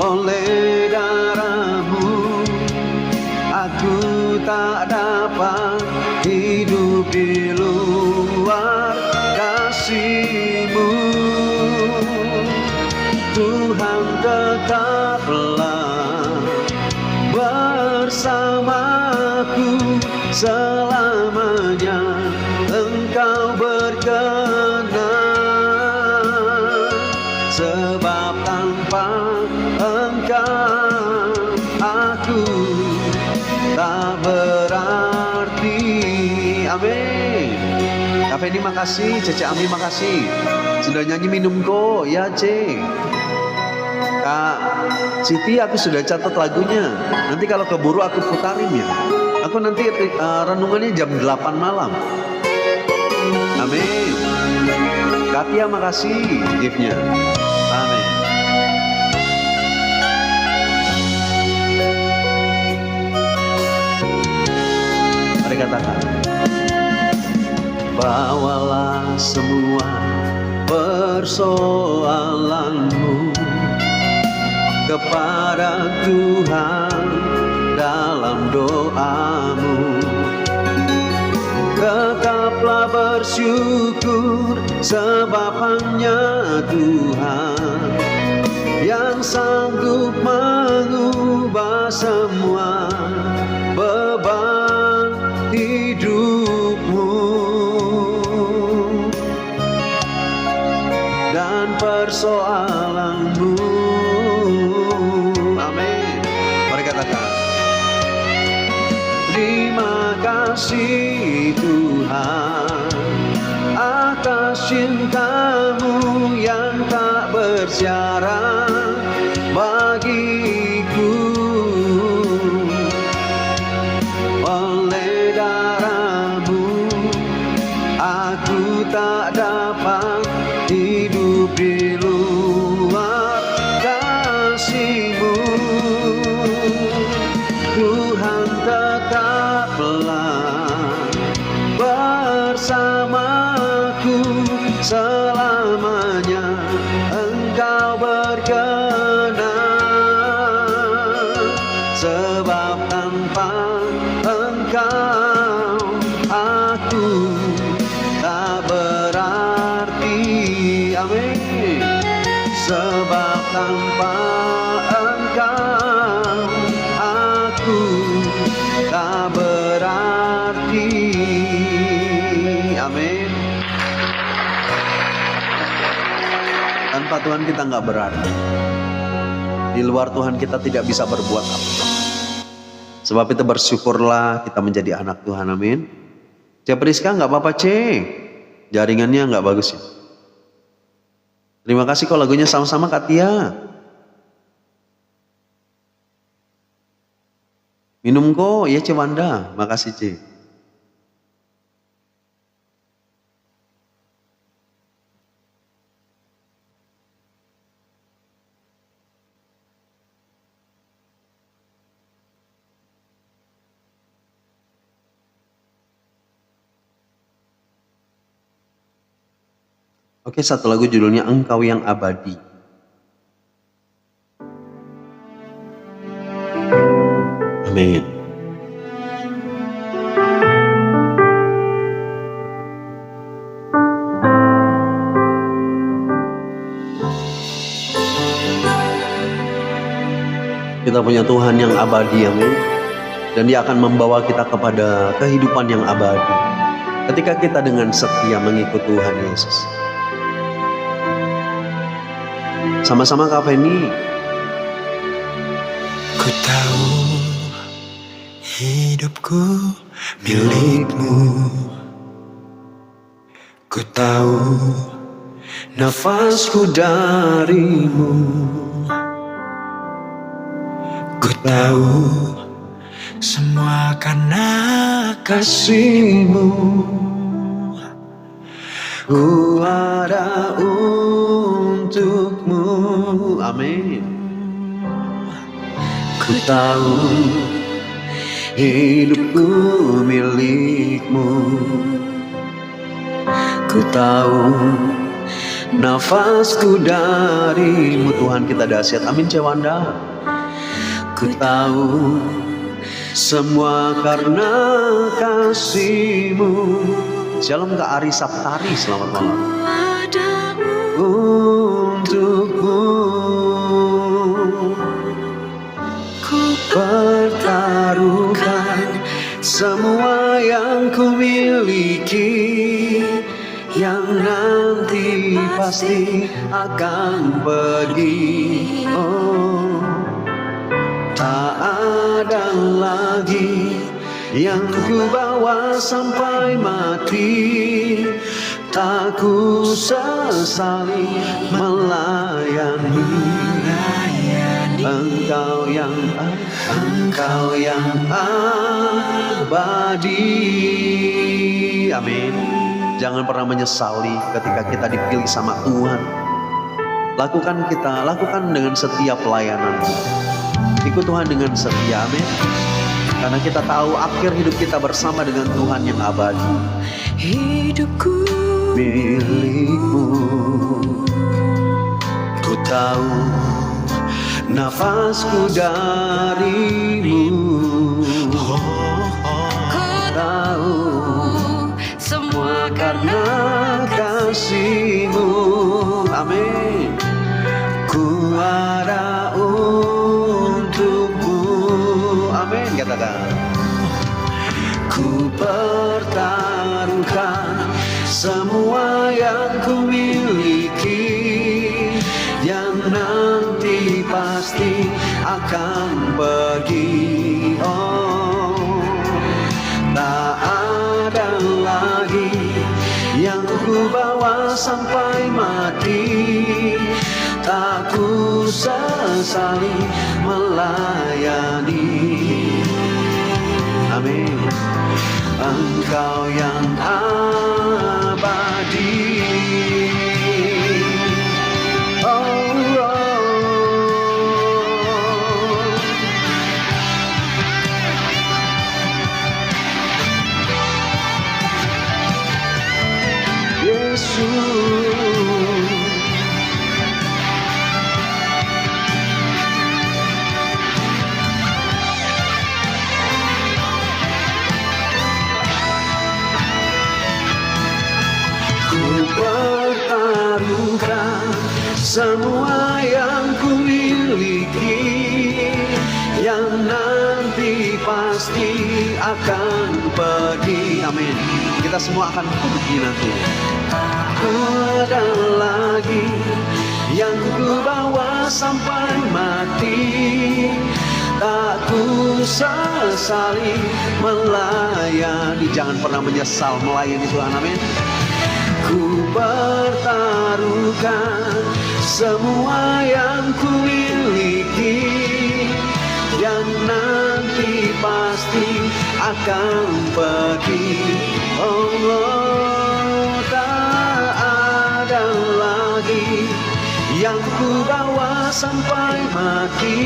[SPEAKER 2] Oleh darahmu aku tak dapat hidup di luar kasih-Mu. Tuhan, tetaplah bersamaku selamanya. Engkau berkenan, sebab tanpa Engkau aku tak berarti. Amin. Kak Fendi makasih, Cece Ami makasih. Sudah nyanyi minum kok, ya C. Kak Siti, aku sudah catat lagunya. Nanti kalau keburu aku putarin ya. Aku nanti renungannya jam 8 malam. Amin. Katia makasih giftnya. Amin. Mari katakan, bawalah semua persoalanmu kepada Tuhan dalam doamu. Tetaplah bersyukur sebab hanya Tuhan yang sanggup mengubah semua beban hidupmu dan persoalanmu. Amin. Mari katakan, terima kasih Tuhan atas cintamu yang tak bersyarat bagiku. Oleh darahmu aku tak dapat hidup di luar kasih-Mu. Tuhan, tetaplah bersamaku selamanya. Engkau berkenan, sebab tanpa Engkau aku tak berarti. Amin. Sebab tanpa Engkau aku tak berarti. Amin. Tanpa Tuhan kita nggak berarti. Di luar Tuhan kita tidak bisa berbuat apa. Sebab itu bersyukurlah kita menjadi anak Tuhan. Amin. Cek Priska nggak apa-apa Cek. Jaringannya nggak bagus ya. Terima kasih kok lagunya sama-sama Katia. Minum kok ya Cek Wanda. Makasih Cek. Oke, satu lagu judulnya Engkau yang Abadi. Amin. Kita punya Tuhan yang abadi, amin. Dan Dia akan membawa kita kepada kehidupan yang abadi ketika kita dengan setia mengikut Tuhan Yesus. Sama-sama Kak Feni.
[SPEAKER 6] Ku tahu hidupku milikmu. Ku tahu nafasku darimu. Ku tahu semua karena kasih-Mu. Ku ada untukmu.
[SPEAKER 2] Amin. Ku tahu hidupku milikmu. Ku tahu nafasku darimu. Tuhan kita dahsyat. Amin Cewanda. Ku tahu semua karena kasih-Mu. Shalom Kak Ari Saptari, selamat malam. Untukmu ku pertaruhkan semua yang ku miliki, yang nanti pasti akan pergi. Oh, tak ada lagi yang ku bawa sampai mati. Tak ku sesali melayani Engkau yang abadi. Amin. Jangan pernah menyesali ketika kita dipilih sama Tuhan. Lakukan dengan setiap pelayanan. Ikut Tuhan dengan setia, amin. Karena kita tahu akhir hidup kita bersama dengan Tuhan yang abadi.
[SPEAKER 1] Hidupku
[SPEAKER 2] Milikmu. Ku tahu nafasku darimu. Tahu semua karena kasih-Mu. Amin. Ku ada untukmu. Amin, katakan. Ku pertaruhkan semua yang ku miliki, yang nanti pasti akan pergi. Oh, tak ada lagi yang ku bawa sampai mati. Tak ku sesali melayani. Amin. Engkau yang abadi. Oh, Yesus. Pertaruhkan semua yang ku miliki, yang nanti pasti akan pergi. Amin. Kita semua akan pergi nanti. Ada lagi yang ku bawa sampai mati. Tak ku sesali melayani. Jangan pernah menyesal melayani Tuhan, amin. Ku pertaruhkan semua yang ku miliki, yang nanti pasti akan pergi. Oh, tak ada lagi yang ku bawa sampai mati.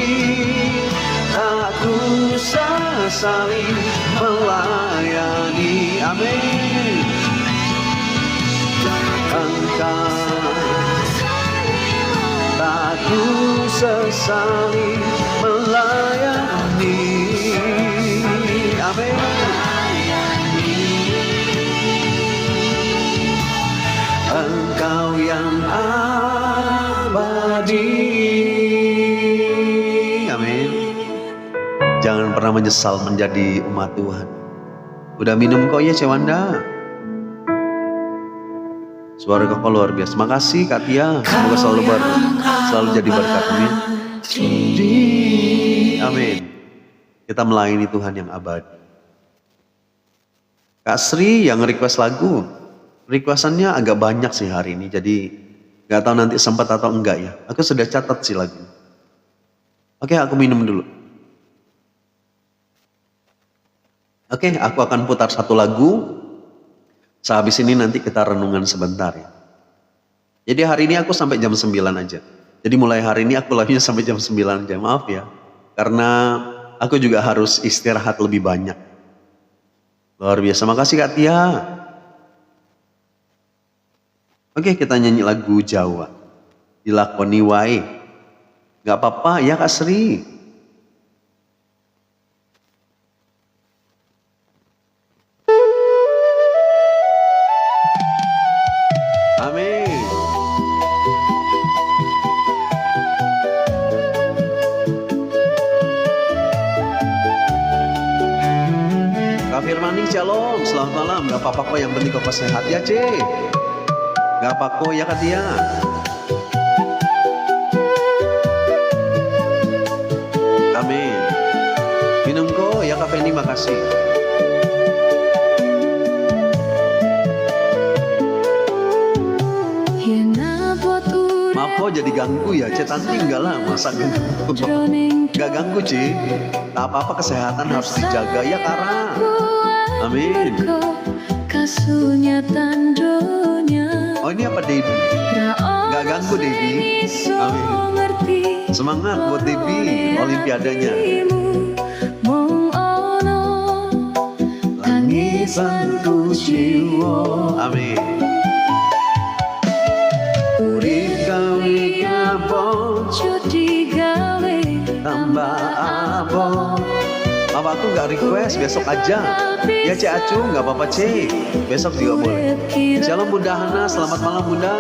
[SPEAKER 2] Tak ku sesali melayani. Amin. Engkau sesali melayani. Amin. Engkau yang abadi. Amin. Jangan pernah menyesal menjadi umat Tuhan. Udah minum kok ya Cewanda? Suara kau luar biasa. Makasih Kak Tia. Semoga selalu jadi berkat. Amin. Amin. Kita melayani Tuhan yang abadi. Kak Sri yang request lagu. Requestannya agak banyak sih hari ini. Jadi gak tahu nanti sempat atau enggak ya. Aku sudah catat sih lagu. Oke, aku minum dulu. Oke, aku akan putar satu lagu. Sehabis ini nanti kita renungan sebentar ya. Jadi hari ini aku sampai jam 9 aja. Jadi mulai hari ini aku live-nya sampai jam 9 aja. Maaf ya. Karena aku juga harus istirahat lebih banyak. Luar biasa. Makasih Kak Tia. Oke, kita nyanyi lagu Jawa. Dilakoni wae. Gak apa-apa ya Kak Sri. Amin. Kak Firmani, shalom, selamat malam. Gak apa-apa kok, yang penting kau sehat ya C. Gak apa kok ya Kak Tia. Amin. Minum kok ya Kak Feni, makasih. Maaf kok jadi ganggu ya, C Tanti enggak lah, masa ganggu. Gak ganggu C, tak apa-apa, kesehatan harus dijaga ya Kara. Amin. Oh ini apa Debbie? Gak ganggu Debbie. Amin. Semangat buat Debbie olimpiadanya. Langisanku jiwa. Amin. Tambah abon. Apa aku nggak request, besok aja. Ya Cik Acu, nggak apa-apa Cik. Besok juga boleh. Shalom Bunda Hana, selamat malam Bunda.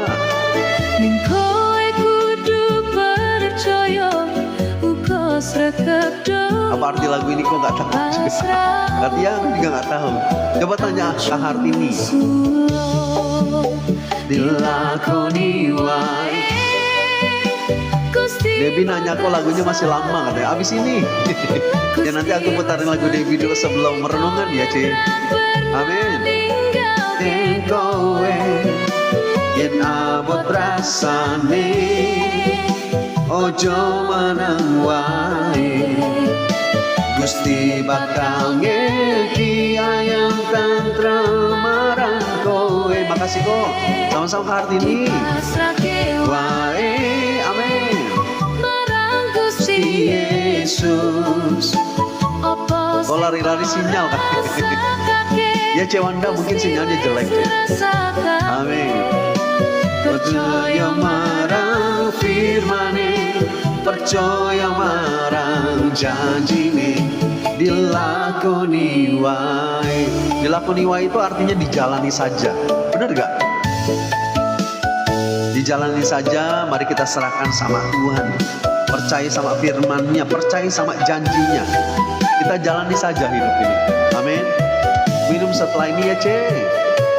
[SPEAKER 2] Apa arti lagu ini kok nggak tahu? Artinya aku juga nggak tahu. Coba tanya Kak Hartini. Dilakoni wae. Debbie nanya kok lagunya masih lama katanya. Abis ini ya nanti aku putarin lagu Debbie dulu sebelum merenungan ya Ci. Amin. Kowe yen abot rasane ojo menang wae Gusti bakal ngeki ayam tantrem marang kowe. Makasih kok. Sama-sama Kak Hartini. Wae. Amin. Yesus. Oh lari-lari sinyal kan? Ya Cewanda mungkin sinyalnya jelek ya. Amin. Percaya marang firmane, percaya marang janjine, dilakoni wae. Dilakoni wae itu artinya dijalani saja. Benar gak? Dijalani saja, mari kita serahkan sama Tuhan. Percaya sama firman-Nya, percaya sama janjinya. Kita jalani saja hidup ini. Amin. Minum setelah ini ya C.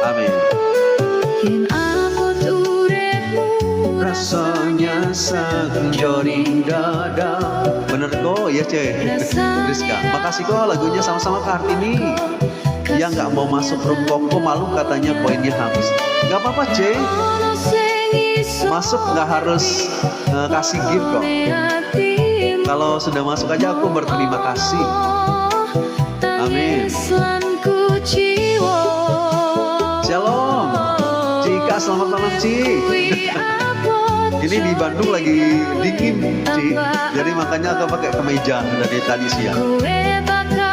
[SPEAKER 2] Amin. Rasanya sanjoring dada. Bener kok ya C. Rizka, makasih kok lagunya sama-sama Kak Hartini. Dia nggak mau masuk room koko, malu katanya poinnya habis. Nggak apa-apa C. Masuk nggak harus kasih gift kok. Kalau sudah masuk aja aku berterima kasih. Amin. Shalom Cika, selamat malam Ci. Ini di Bandung lagi dingin Ci, jadi makanya aku pakai kemeja dari tadi siang.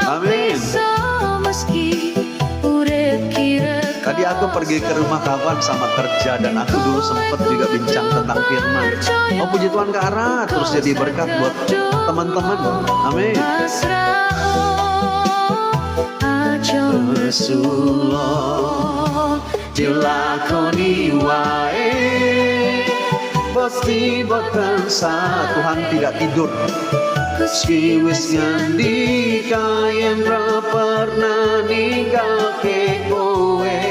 [SPEAKER 2] Amin. Tadi aku pergi ke rumah kawan sama kerja dan aku dulu sempet juga bincang tentang firman. Oh puji Tuhan Kak Ara terus jadi berkat buat teman-teman. Amin. Rasulullah dilakoni wae pasti boten sa Tuhan tidak tidur. Meski wis ngandika yen ra pernah ninggalke kowe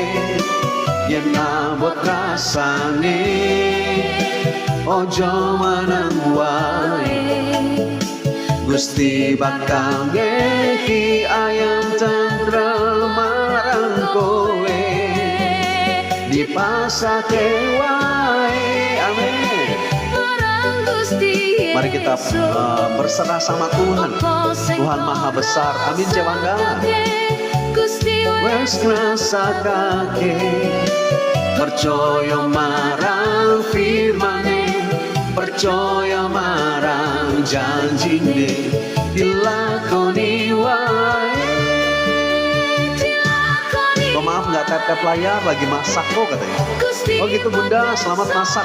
[SPEAKER 2] yen abot rasane ojo manang wae Gusti bakal ngeki ayam tentrem marang kowe dipasake wae. Amin. Mari kita berserah sama Tuhan. Tuhan Maha Besar. Amin Cewangga. Wes ngrasakake percaya marang firman-Ne, percaya marang janjine dilakoni wae. Oh maaf nggak tap-tap layar lagi masak kok katanya. Oh gitu Bunda, selamat masak.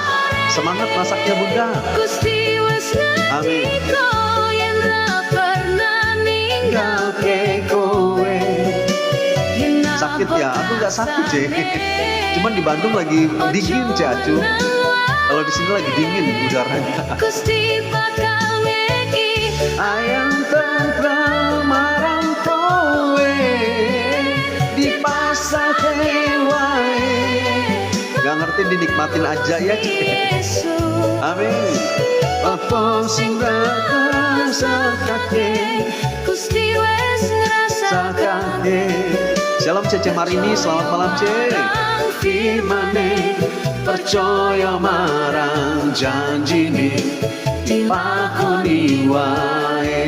[SPEAKER 2] Semangat masaknya Bunda. Amin. Sakit ya? Aku nggak sakit C. Cuman di Bandung lagi dingin C Acu. Kalau di sini lagi dingin udaranya. Ayam tentrem marang kowe dipasake wae. Gak ngerti dinikmatin aja ya C. Amin. Apa sing rasakake Gusti wes ngrasakake. Shalom Cece Marini, selamat malam Ce. Firman-Ne percaya marang janjine dilakoni wae.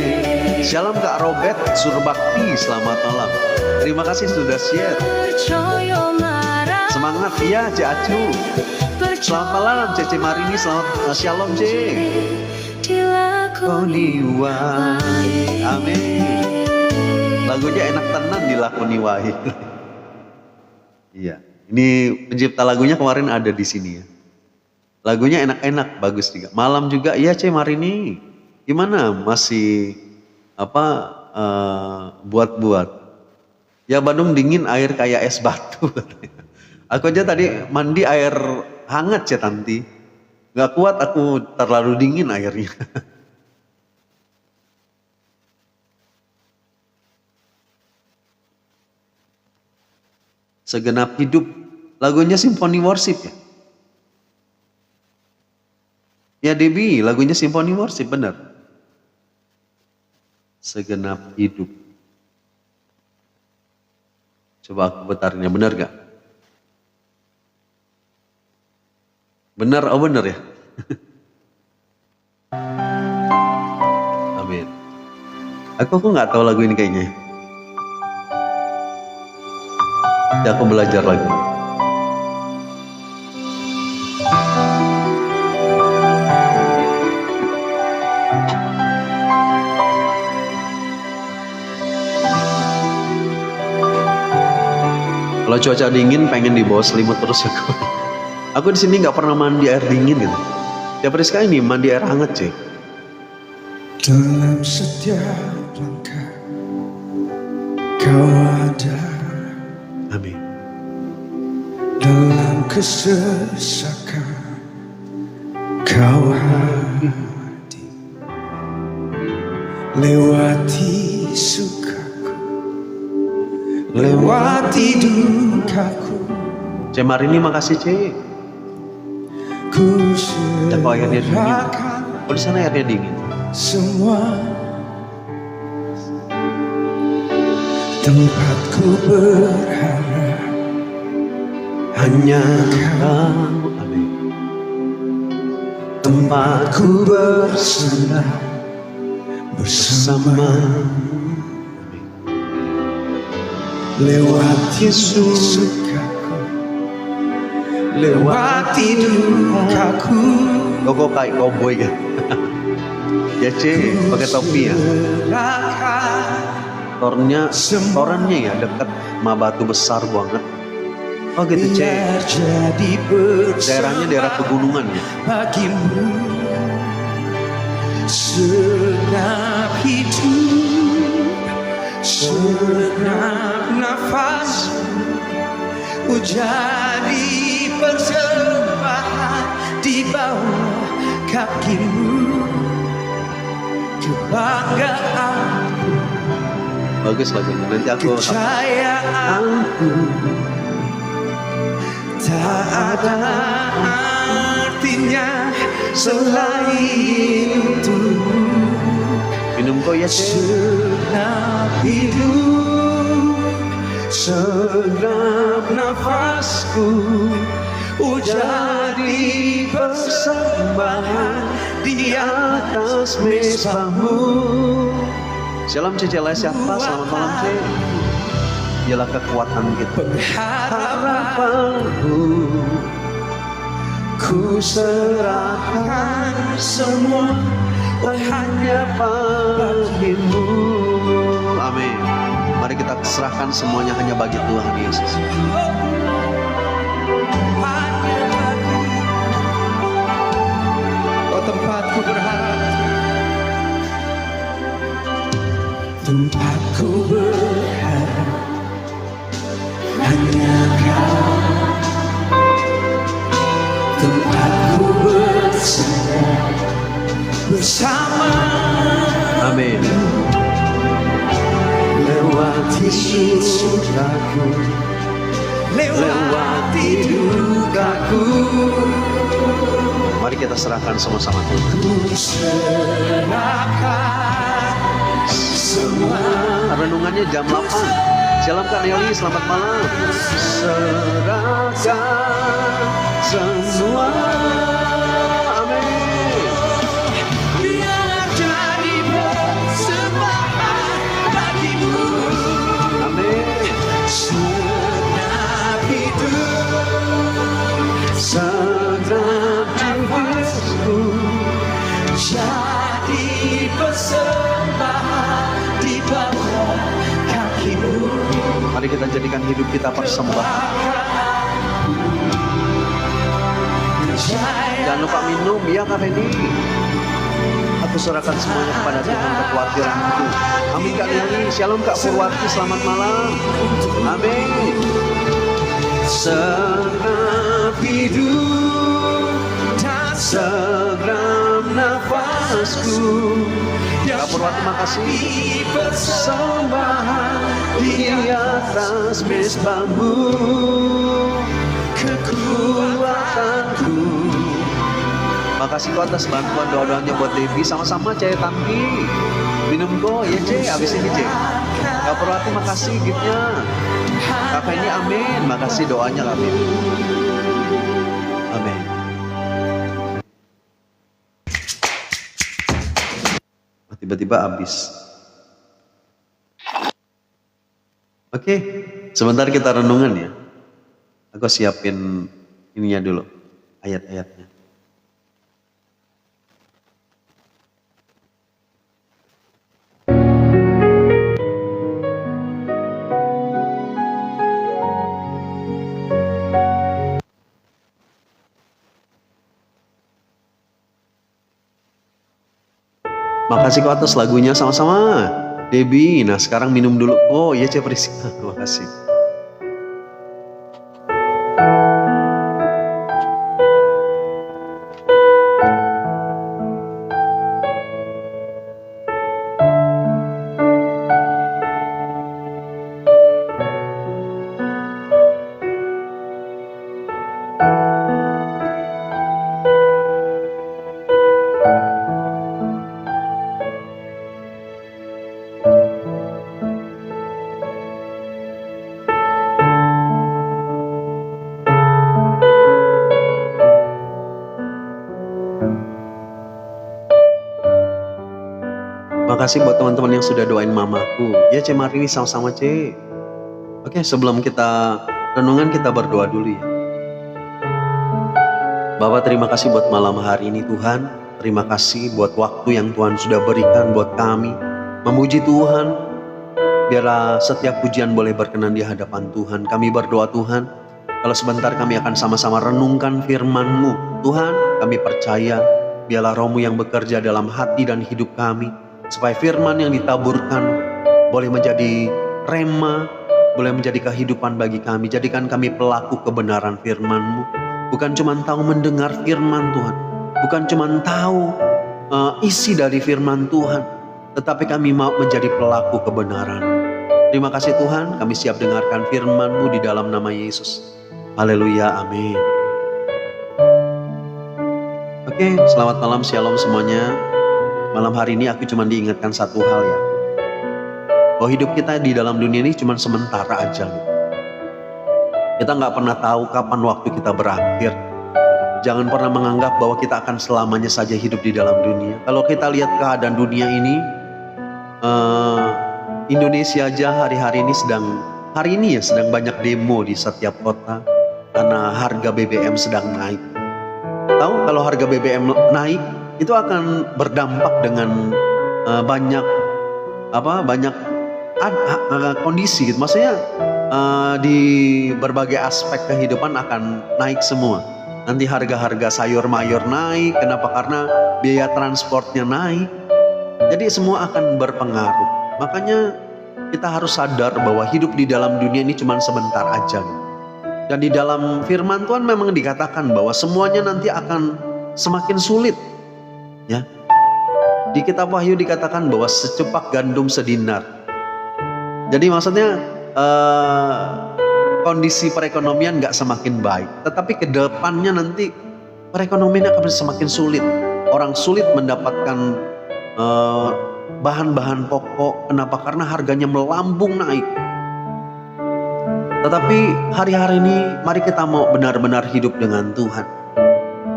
[SPEAKER 2] Shalom Kak Robert Surbakti, selamat malam. Terima kasih sudah share. Semangat ya Ce Acu. Selamat malam Cece Marini, selamat shalom C. Dilakoni wae. Amin. Lagunya enak tenan dilakoni wae. Iya, ini pencipta lagunya kemarin ada di sini ya. Lagunya enak-enak, bagus juga. Malam juga, iya C Marini. Gimana? Masih apa? Buat-buat. Ya Bandung dingin, air kayak es batu. Aku aja tadi mandi air hangat ya Tanti. Gak kuat aku terlalu dingin airnya. Segenap hidup. Lagunya Symphony Worship ya. Ya Debbie, lagunya Symphony Worship benar. Segenap hidup. Coba aku putarnya, benar gak? Benar, oh benar ya. Amin. Aku nggak tahu lagu ini kayaknya. Ya, aku belajar lagi. Kalau cuaca dingin pengen di bawah selimut terus ya. Aku di sini nggak pernah mandi air dingin gitu. Tiap hari sekali nih mandi air hangat cuy.
[SPEAKER 6] Dalam setiap langkah kau ada.
[SPEAKER 2] Amin.
[SPEAKER 6] Dalam kesesakan kau hadir. Lewati sukaku, lewati dukaku.
[SPEAKER 2] Cek Marini makasih Cek. Ya kok airnya dingin. Oh di sana airnya dingin.
[SPEAKER 6] Semua tempatku berharap hanya kau.
[SPEAKER 2] Amin.
[SPEAKER 6] Tempatku bersandar bersama. Lewati sukaku, lewati dukaku.
[SPEAKER 2] Kok kayak cowboy kan? Ya Cek, pakai topi ya. Torannya ya dekat sama batu besar banget. Oh gitu C.
[SPEAKER 6] biar jadi
[SPEAKER 2] Daerahnya daerah pegunungan ya.
[SPEAKER 6] bagimu. Segenap hidup, segenap nafas, ku jadi persembahan di bawah kakimu. Kebanggaan,
[SPEAKER 2] Bagus lagunya. Nanti aku
[SPEAKER 6] kejayaanku, tak ada artinya selain untukmu.
[SPEAKER 2] minum kok ya C.
[SPEAKER 6] Segenap hidup, segenap nafasku, jadi persembahan di atas mesbamu.
[SPEAKER 2] Shalom C. siapa? Selamat malam C. Dialah kekuatan kita.
[SPEAKER 6] Harapanku, ku serahkan semua hanya bagimu.
[SPEAKER 2] Amin. Mari kita serahkan semuanya hanya bagi Tuhan Yesus.
[SPEAKER 6] Hanya bagimu. Oh tempatku berharap, tempatku berharap hanya Kau. Tempatku bersandar bersama,
[SPEAKER 2] Amin.
[SPEAKER 6] lewati sukaku, lewati dukaku.
[SPEAKER 2] Mari kita serahkan sama-sama Tuhan.
[SPEAKER 6] Ku serahkan semua.
[SPEAKER 2] Renungannya jam 8. Shalom Kak Nelly, selamat malam.
[SPEAKER 6] Serahkan semua.
[SPEAKER 2] Amin.
[SPEAKER 6] Biar jadi persembahan bagimu.
[SPEAKER 2] Amin.
[SPEAKER 6] Segenap hidup, segenap nafasku, jadi persembahan di bawah kakimu.
[SPEAKER 2] Mari kita jadikan hidup kita persembahan. Jangan lupa minum ya Kak Fendi. Aku serahkan semuanya kepada Tuhan, kekhawatiranku. Amin Kak Nelly. Shalom Kak Purwati, selamat malam. Amin.
[SPEAKER 6] Segenap hidup dan segenap nafasku,
[SPEAKER 2] Kak Purwati makasih.
[SPEAKER 6] persembahan di atas mesbamu. Kekuatanku,
[SPEAKER 2] Makasih kok atas bantuan doa-doanya buat Devi. Sama-sama C. Tanti. Minum kok ya C. Abis ini C. Kak Purwati makasih giftnya. Kak Fendi amin. Makasih doanya Kak Fendi. Amin. Tiba-tiba habis. Oke, sebentar kita renungan ya. Aku siapin ininya dulu, ayat-ayatnya. Makasih kok atas lagunya sama-sama. Debbie, nah sekarang minum dulu. Oh iya Cep Rizka, makasih. Makasih buat teman-teman yang sudah doain mamaku. Ya C Marini sama-sama C. Oke, sebelum kita renungan kita berdoa dulu ya. Bapak terima kasih buat malam hari ini Tuhan. Terima kasih buat waktu yang Tuhan sudah berikan buat kami. Memuji Tuhan. Biarlah setiap pujian boleh berkenan di hadapan Tuhan. Kami berdoa Tuhan. Kalau sebentar kami akan sama-sama renungkan firman-Mu. Tuhan, kami percaya biarlah Roh-Mu yang bekerja dalam hati dan hidup kami, supaya firman yang ditaburkan boleh menjadi rema, boleh menjadi kehidupan bagi kami. Jadikan kami pelaku kebenaran firman-Mu. Bukan cuma tahu mendengar firman Tuhan, bukan cuma tahu isi dari firman Tuhan, tetapi kami mau menjadi pelaku kebenaran. Terima kasih Tuhan, kami siap dengarkan firman-Mu di dalam nama Yesus. Haleluya, amin. Oke, selamat malam, shalom semuanya. Malam hari ini aku cuma diingatkan satu hal ya, bahwa hidup kita di dalam dunia ini cuma sementara aja. Kita nggak pernah tahu kapan waktu kita berakhir. Jangan pernah menganggap bahwa kita akan selamanya saja hidup di dalam dunia. Kalau kita lihat keadaan dunia ini, Indonesia aja hari-hari ini sedang banyak demo di setiap kota karena harga BBM sedang naik. Tahu kalau harga BBM naik itu akan berdampak dengan banyak kondisi gitu. Maksudnya di berbagai aspek kehidupan akan naik semua. Nanti harga-harga sayur mayur naik. Kenapa? Karena biaya transportnya naik. Jadi semua akan berpengaruh. Makanya kita harus sadar bahwa hidup di dalam dunia ini cuma sebentar aja. Dan di dalam firman Tuhan memang dikatakan bahwa semuanya nanti akan semakin sulit. Ya. Di kitab Wahyu dikatakan bahwa secupak gandum sedinar. Jadi maksudnya kondisi perekonomian nggak semakin baik, tetapi ke depannya nanti perekonomian akan semakin sulit. Orang sulit mendapatkan bahan-bahan pokok. Kenapa? Karena harganya melambung naik. Tetapi hari-hari ini mari kita mau benar-benar hidup dengan Tuhan.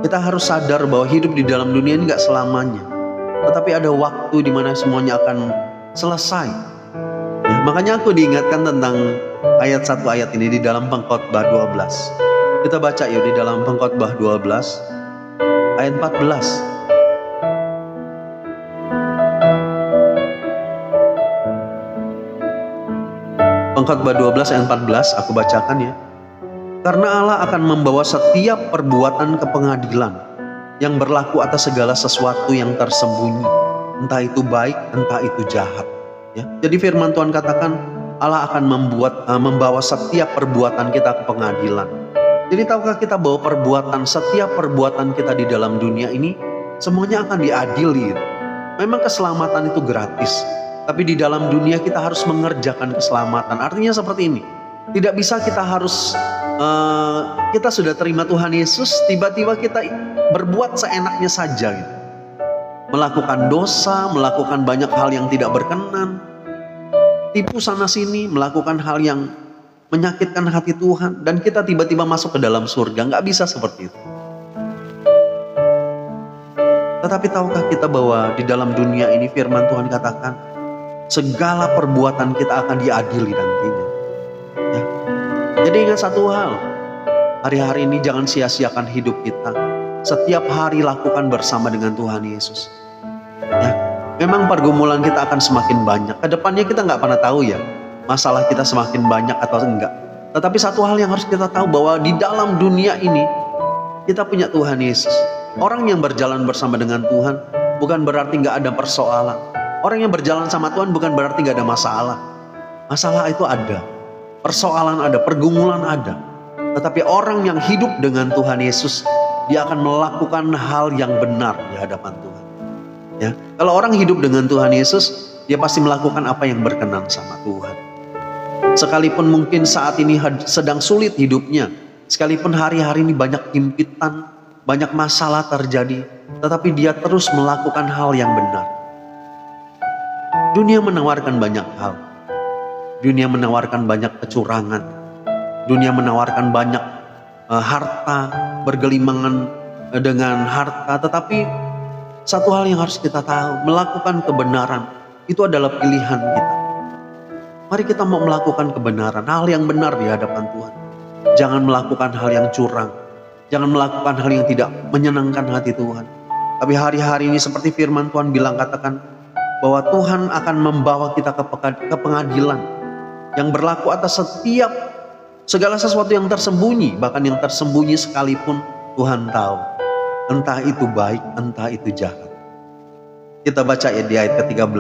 [SPEAKER 2] Kita harus sadar bahwa hidup di dalam dunia ini nggak selamanya, tetapi ada waktu di mana semuanya akan selesai. Ya, makanya aku diingatkan tentang satu ayat ini di dalam Pengkhotbah 12. Kita baca yuk di dalam Pengkhotbah 12 ayat 14. Pengkhotbah 12 ayat 14 aku bacakan ya. Karena Allah akan membawa setiap perbuatan ke pengadilan yang berlaku atas segala sesuatu yang tersembunyi, entah itu baik, entah itu jahat. Ya, jadi firman Tuhan katakan Allah akan membawa setiap perbuatan kita ke pengadilan. Jadi tahukah kita bahwa setiap perbuatan kita di dalam dunia ini semuanya akan diadili. Memang keselamatan itu gratis, tapi di dalam dunia kita harus mengerjakan keselamatan. Artinya seperti ini, tidak bisa kita harus kita sudah terima Tuhan Yesus, tiba-tiba kita berbuat seenaknya saja gitu. Melakukan dosa, melakukan banyak hal yang tidak berkenan, tipu sana sini, melakukan hal yang menyakitkan hati Tuhan, dan kita tiba-tiba masuk ke dalam surga. Nggak bisa seperti itu. Tetapi tahukah kita bahwa di dalam dunia ini firman Tuhan katakan segala perbuatan kita akan diadili nantinya. Ya. Jadi ingat satu hal, hari-hari ini jangan sia-siakan hidup kita. Setiap hari lakukan bersama dengan Tuhan Yesus. Ya. Memang pergumulan kita akan semakin banyak. Kedepannya kita nggak pernah tahu ya, masalah kita semakin banyak atau enggak. Tetapi satu hal yang harus kita tahu bahwa di dalam dunia ini kita punya Tuhan Yesus. Orang yang berjalan bersama dengan Tuhan bukan berarti nggak ada persoalan. Orang yang berjalan sama Tuhan bukan berarti nggak ada masalah. Masalah itu ada, persoalan ada, pergumulan ada. Tetapi orang yang hidup dengan Tuhan Yesus, dia akan melakukan hal yang benar di hadapan Tuhan. Ya, kalau orang hidup dengan Tuhan Yesus, dia pasti melakukan apa yang berkenan sama Tuhan. Sekalipun mungkin saat ini sedang sulit hidupnya, sekalipun hari-hari ini banyak himpitan, banyak masalah terjadi, tetapi dia terus melakukan hal yang benar. Dunia menawarkan banyak hal. Dunia menawarkan banyak kecurangan. Dunia menawarkan banyak harta, bergelimangan dengan harta. Tetapi satu hal yang harus kita tahu, melakukan kebenaran itu adalah pilihan kita. Mari kita mau melakukan kebenaran, hal yang benar di hadapan Tuhan. Jangan melakukan hal yang curang. Jangan melakukan hal yang tidak menyenangkan hati Tuhan. Tapi hari-hari ini seperti firman Tuhan bilang, katakan bahwa Tuhan akan membawa kita ke pengadilan yang berlaku atas setiap Segala sesuatu yang tersembunyi, bahkan yang tersembunyi sekalipun Tuhan tahu. Entah itu baik, entah itu jahat. Kita baca ya di ayat ke-13.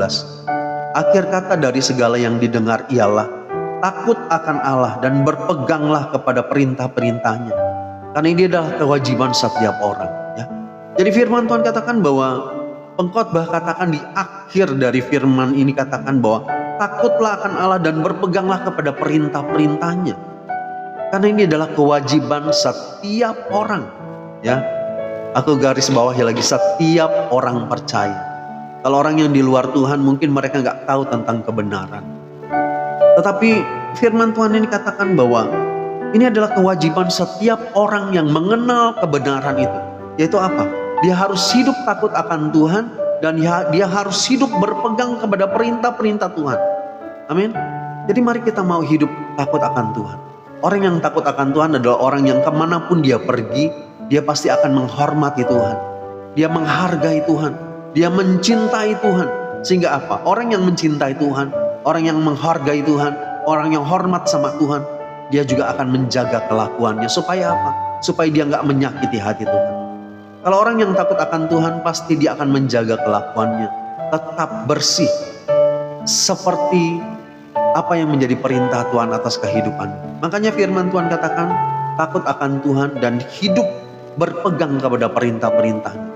[SPEAKER 2] Akhir kata dari segala yang didengar ialah takut akan Allah dan berpeganglah kepada perintah-perintahnya. Karena ini adalah kewajiban setiap orang. Ya. Jadi firman Tuhan katakan bahwa pengkhotbah katakan di akhir dari firman ini katakan bahwa takutlah akan Allah dan berpeganglah kepada perintah-perintahnya. Karena ini adalah kewajiban setiap orang. Ya, aku garis bawahi lagi, setiap orang percaya. Kalau orang yang di luar Tuhan mungkin mereka nggak tahu tentang kebenaran. Tetapi firman Tuhan ini katakan bahwa ini adalah kewajiban setiap orang yang mengenal kebenaran itu. Yaitu apa? Dia harus hidup takut akan Tuhan dan dia harus hidup berpegang kepada perintah-perintah Tuhan. Amin. Jadi mari kita mau hidup takut akan Tuhan. Orang yang takut akan Tuhan adalah orang yang kemanapun dia pergi, dia pasti akan menghormati Tuhan. Dia menghargai Tuhan. Dia mencintai Tuhan. Sehingga apa? Orang yang mencintai Tuhan, orang yang menghargai Tuhan, orang yang hormat sama Tuhan, dia juga akan menjaga kelakuannya. Supaya apa? Supaya dia nggak menyakiti hati Tuhan. Kalau orang yang takut akan Tuhan, pasti dia akan menjaga kelakuannya. Tetap bersih. Seperti apa yang menjadi perintah Tuhan atas kehidupan. Makanya firman Tuhan katakan, takut akan Tuhan dan hidup berpegang kepada perintah-perintahnya.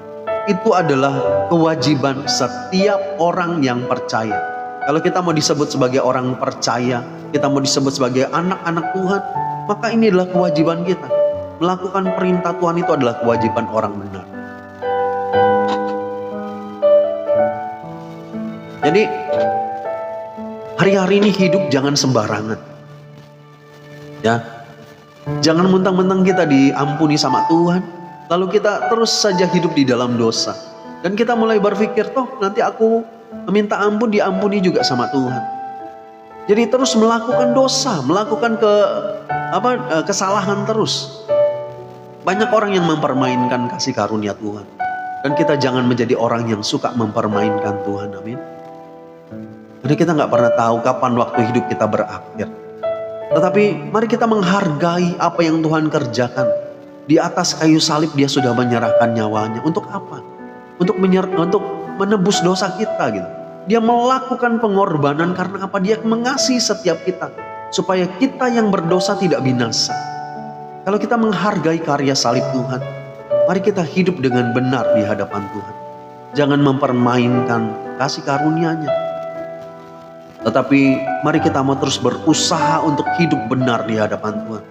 [SPEAKER 2] Itu adalah kewajiban setiap orang yang percaya. Kalau kita mau disebut sebagai orang percaya, kita mau disebut sebagai anak-anak Tuhan, maka ini adalah kewajiban kita. Melakukan perintah Tuhan itu adalah kewajiban orang benar. Jadi hari-hari ini hidup jangan sembarangan. Ya. Jangan mentang-mentang kita diampuni sama Tuhan, lalu kita terus saja hidup di dalam dosa. Dan kita mulai berpikir, toh nanti aku minta ampun, diampuni juga sama Tuhan. Jadi terus melakukan dosa, melakukan kesalahan terus. Banyak orang yang mempermainkan kasih karunia Tuhan. Dan kita jangan menjadi orang yang suka mempermainkan Tuhan, amin. Karena kita gak pernah tahu kapan waktu hidup kita berakhir. Tetapi mari kita menghargai apa yang Tuhan kerjakan. Di atas kayu salib dia sudah menyerahkan nyawanya. Untuk apa? Untuk menebus dosa kita gitu. Dia melakukan pengorbanan karena apa? Dia mengasihi setiap kita. Supaya kita yang berdosa tidak binasa. Kalau kita menghargai karya salib Tuhan, mari kita hidup dengan benar di hadapan Tuhan. Jangan mempermainkan kasih karunia-Nya. Tetapi mari kita mau terus berusaha untuk hidup benar di hadapan Tuhan.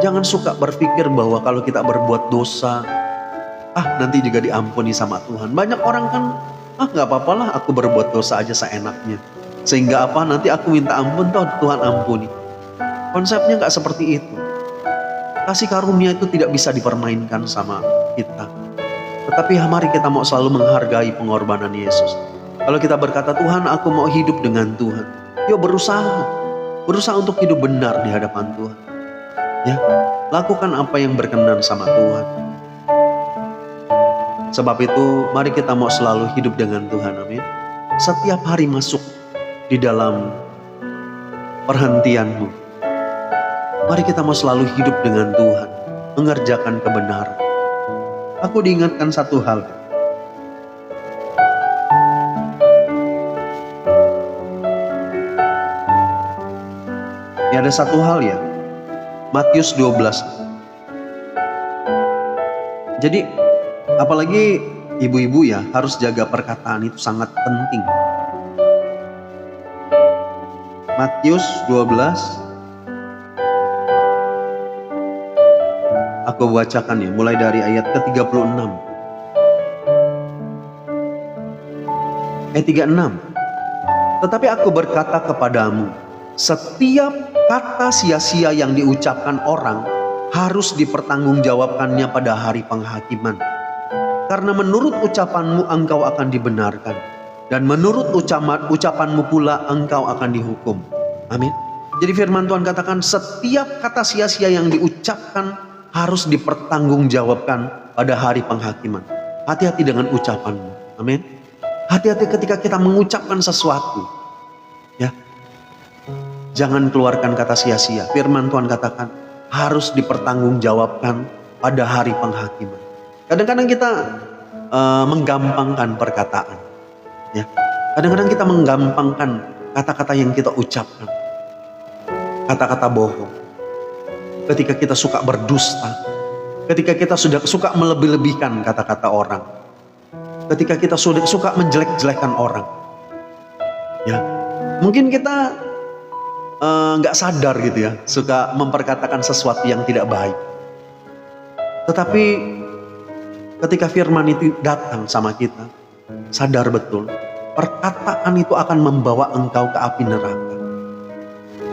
[SPEAKER 2] Jangan suka berpikir bahwa kalau kita berbuat dosa, nanti juga diampuni sama Tuhan. Banyak orang kan, gak apa-apa lah aku berbuat dosa aja seenaknya. Sehingga apa? Nanti aku minta ampun, toh Tuhan ampuni. Konsepnya gak seperti itu. Kasih karunia itu tidak bisa dipermainkan sama kita. Tetapi mari kita mau selalu menghargai pengorbanan Yesus. Kalau kita berkata, Tuhan aku mau hidup dengan Tuhan. Yuk berusaha. Berusaha untuk hidup benar di hadapan Tuhan. Ya, lakukan apa yang berkenan sama Tuhan. Sebab itu mari kita mau selalu hidup dengan Tuhan, amin. Setiap hari masuk di dalam perhentianmu. Mari kita mau selalu hidup dengan Tuhan, mengerjakan kebenaran. Aku diingatkan satu hal. Ya, ada satu hal ya. Matius 12. Jadi apalagi ibu-ibu ya, harus jaga perkataan, itu sangat penting. Matius 12. Aku bacakan ya, mulai dari ayat ke-36. 36. Tetapi aku berkata kepadamu, setiap kata sia-sia yang diucapkan orang harus dipertanggungjawabkannya pada hari penghakiman. Karena menurut ucapanmu engkau akan dibenarkan, dan menurut ucapanmu pula engkau akan dihukum. Amin. Jadi firman Tuhan katakan setiap kata sia-sia yang diucapkan harus dipertanggungjawabkan pada hari penghakiman. Hati-hati dengan ucapanmu. Amin. Hati-hati ketika kita mengucapkan sesuatu. Ya. Jangan keluarkan kata sia-sia. Firman Tuhan katakan harus dipertanggungjawabkan pada hari penghakiman. Kadang-kadang kita menggampangkan perkataan. Ya. Kadang-kadang kita menggampangkan kata-kata yang kita ucapkan. Kata-kata bohong. Ketika kita suka berdusta. Ketika kita sudah suka melebih-lebihkan kata-kata orang. Ketika kita sudah suka menjelek-jelekan orang. Ya. Mungkin kita nggak sadar gitu ya, suka memperkatakan sesuatu yang tidak baik. Tetapi ketika firman itu datang sama kita, sadar betul, perkataan itu akan membawa engkau ke api neraka.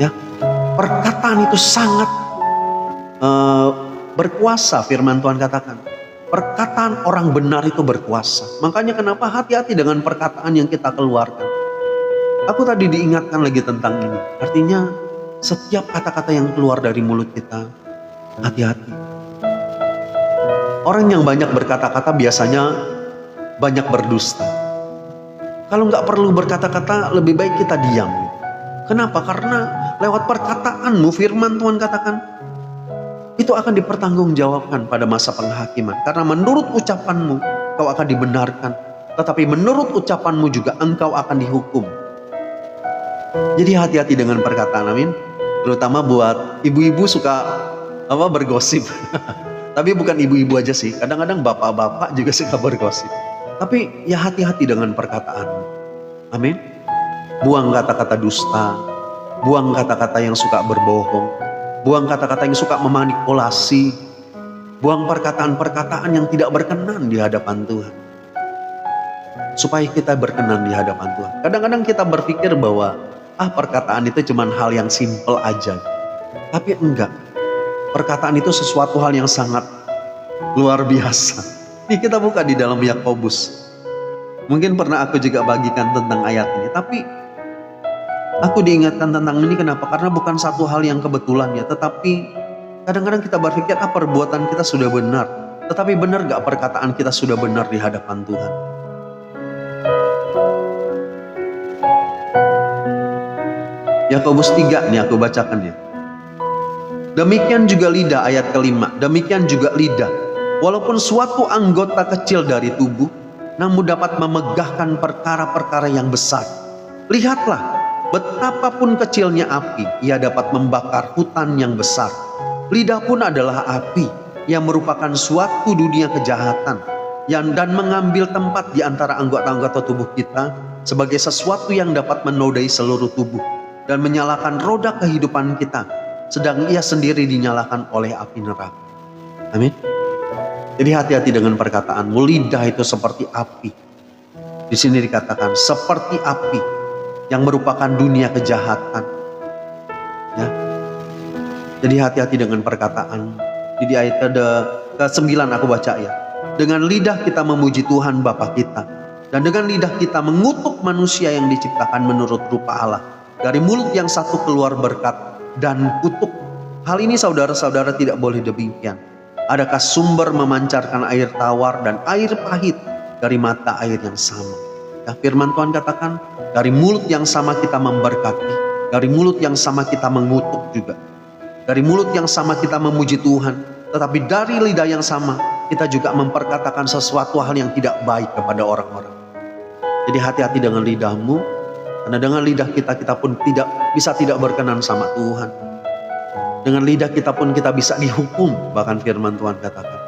[SPEAKER 2] Ya, perkataan itu sangat berkuasa. Firman Tuhan katakan, perkataan orang benar itu berkuasa. Makanya kenapa hati-hati dengan perkataan yang kita keluarkan. Aku tadi diingatkan lagi tentang ini. Artinya setiap kata-kata yang keluar dari mulut kita, hati-hati. Orang yang banyak berkata-kata biasanya banyak berdusta. Kalau nggak perlu berkata-kata, lebih baik kita diam. Kenapa? Karena lewat perkataanmu, firman Tuhan katakan, itu akan dipertanggungjawabkan pada masa penghakiman. Karena menurut ucapanmu, kau akan dibenarkan. Tetapi menurut ucapanmu juga engkau akan dihukum. Jadi hati-hati dengan perkataan, amin. Terutama buat ibu-ibu suka bergosip. Tapi bukan ibu-ibu aja sih, kadang-kadang bapak-bapak juga suka bergosip. Tapi ya hati-hati dengan perkataan, amin. Buang kata-kata dusta, buang kata-kata yang suka berbohong, buang kata-kata yang suka memanipulasi, buang perkataan-perkataan yang tidak berkenan di hadapan Tuhan. Supaya kita berkenan di hadapan Tuhan. Kadang-kadang kita berpikir bahwa perkataan itu cuma hal yang simple aja. Tapi enggak. Perkataan itu sesuatu hal yang sangat luar biasa. Ini kita buka di dalam Yakobus. Mungkin pernah aku juga bagikan tentang ayat ini. Tapi aku diingatkan tentang ini kenapa? Karena bukan satu hal yang kebetulan ya. Tetapi kadang-kadang kita berpikir perbuatan kita sudah benar. Tetapi benar gak perkataan kita sudah benar di hadapan Tuhan? Yakobus 3 nih aku bacakan ya. Demikian juga lidah, ayat kelima. Demikian juga lidah, walaupun suatu anggota kecil dari tubuh, namun dapat memegahkan perkara-perkara yang besar. Lihatlah, betapapun kecilnya api, ia dapat membakar hutan yang besar. Lidah pun adalah api yang merupakan suatu dunia kejahatan dan mengambil tempat di antara anggota-anggota tubuh kita sebagai sesuatu yang dapat menodai seluruh tubuh dan menyalakan roda kehidupan kita, sedang ia sendiri dinyalakan oleh api neraka. Amin. Jadi hati-hati dengan perkataanmu. Lidah itu seperti api. Di sini dikatakan seperti api yang merupakan dunia kejahatan. Ya. Jadi hati-hati dengan perkataan. Di ayat ke-9 aku baca ya. Dengan lidah kita memuji Tuhan Bapa kita, dan dengan lidah kita mengutuk manusia yang diciptakan menurut rupa Allah. Dari mulut yang satu keluar berkat dan kutuk. Hal ini saudara-saudara tidak boleh demikian. Adakah sumber memancarkan air tawar dan air pahit dari mata air yang sama? Ya, firman Tuhan katakan, dari mulut yang sama kita memberkati, dari mulut yang sama kita mengutuk juga, dari mulut yang sama kita memuji Tuhan, tetapi dari lidah yang sama kita juga memperkatakan sesuatu hal yang tidak baik kepada orang-orang. Jadi hati-hati dengan lidahmu. Karena dengan lidah kita pun tidak berkenan sama Tuhan. Dengan lidah kita pun kita bisa dihukum, bahkan firman Tuhan katakan.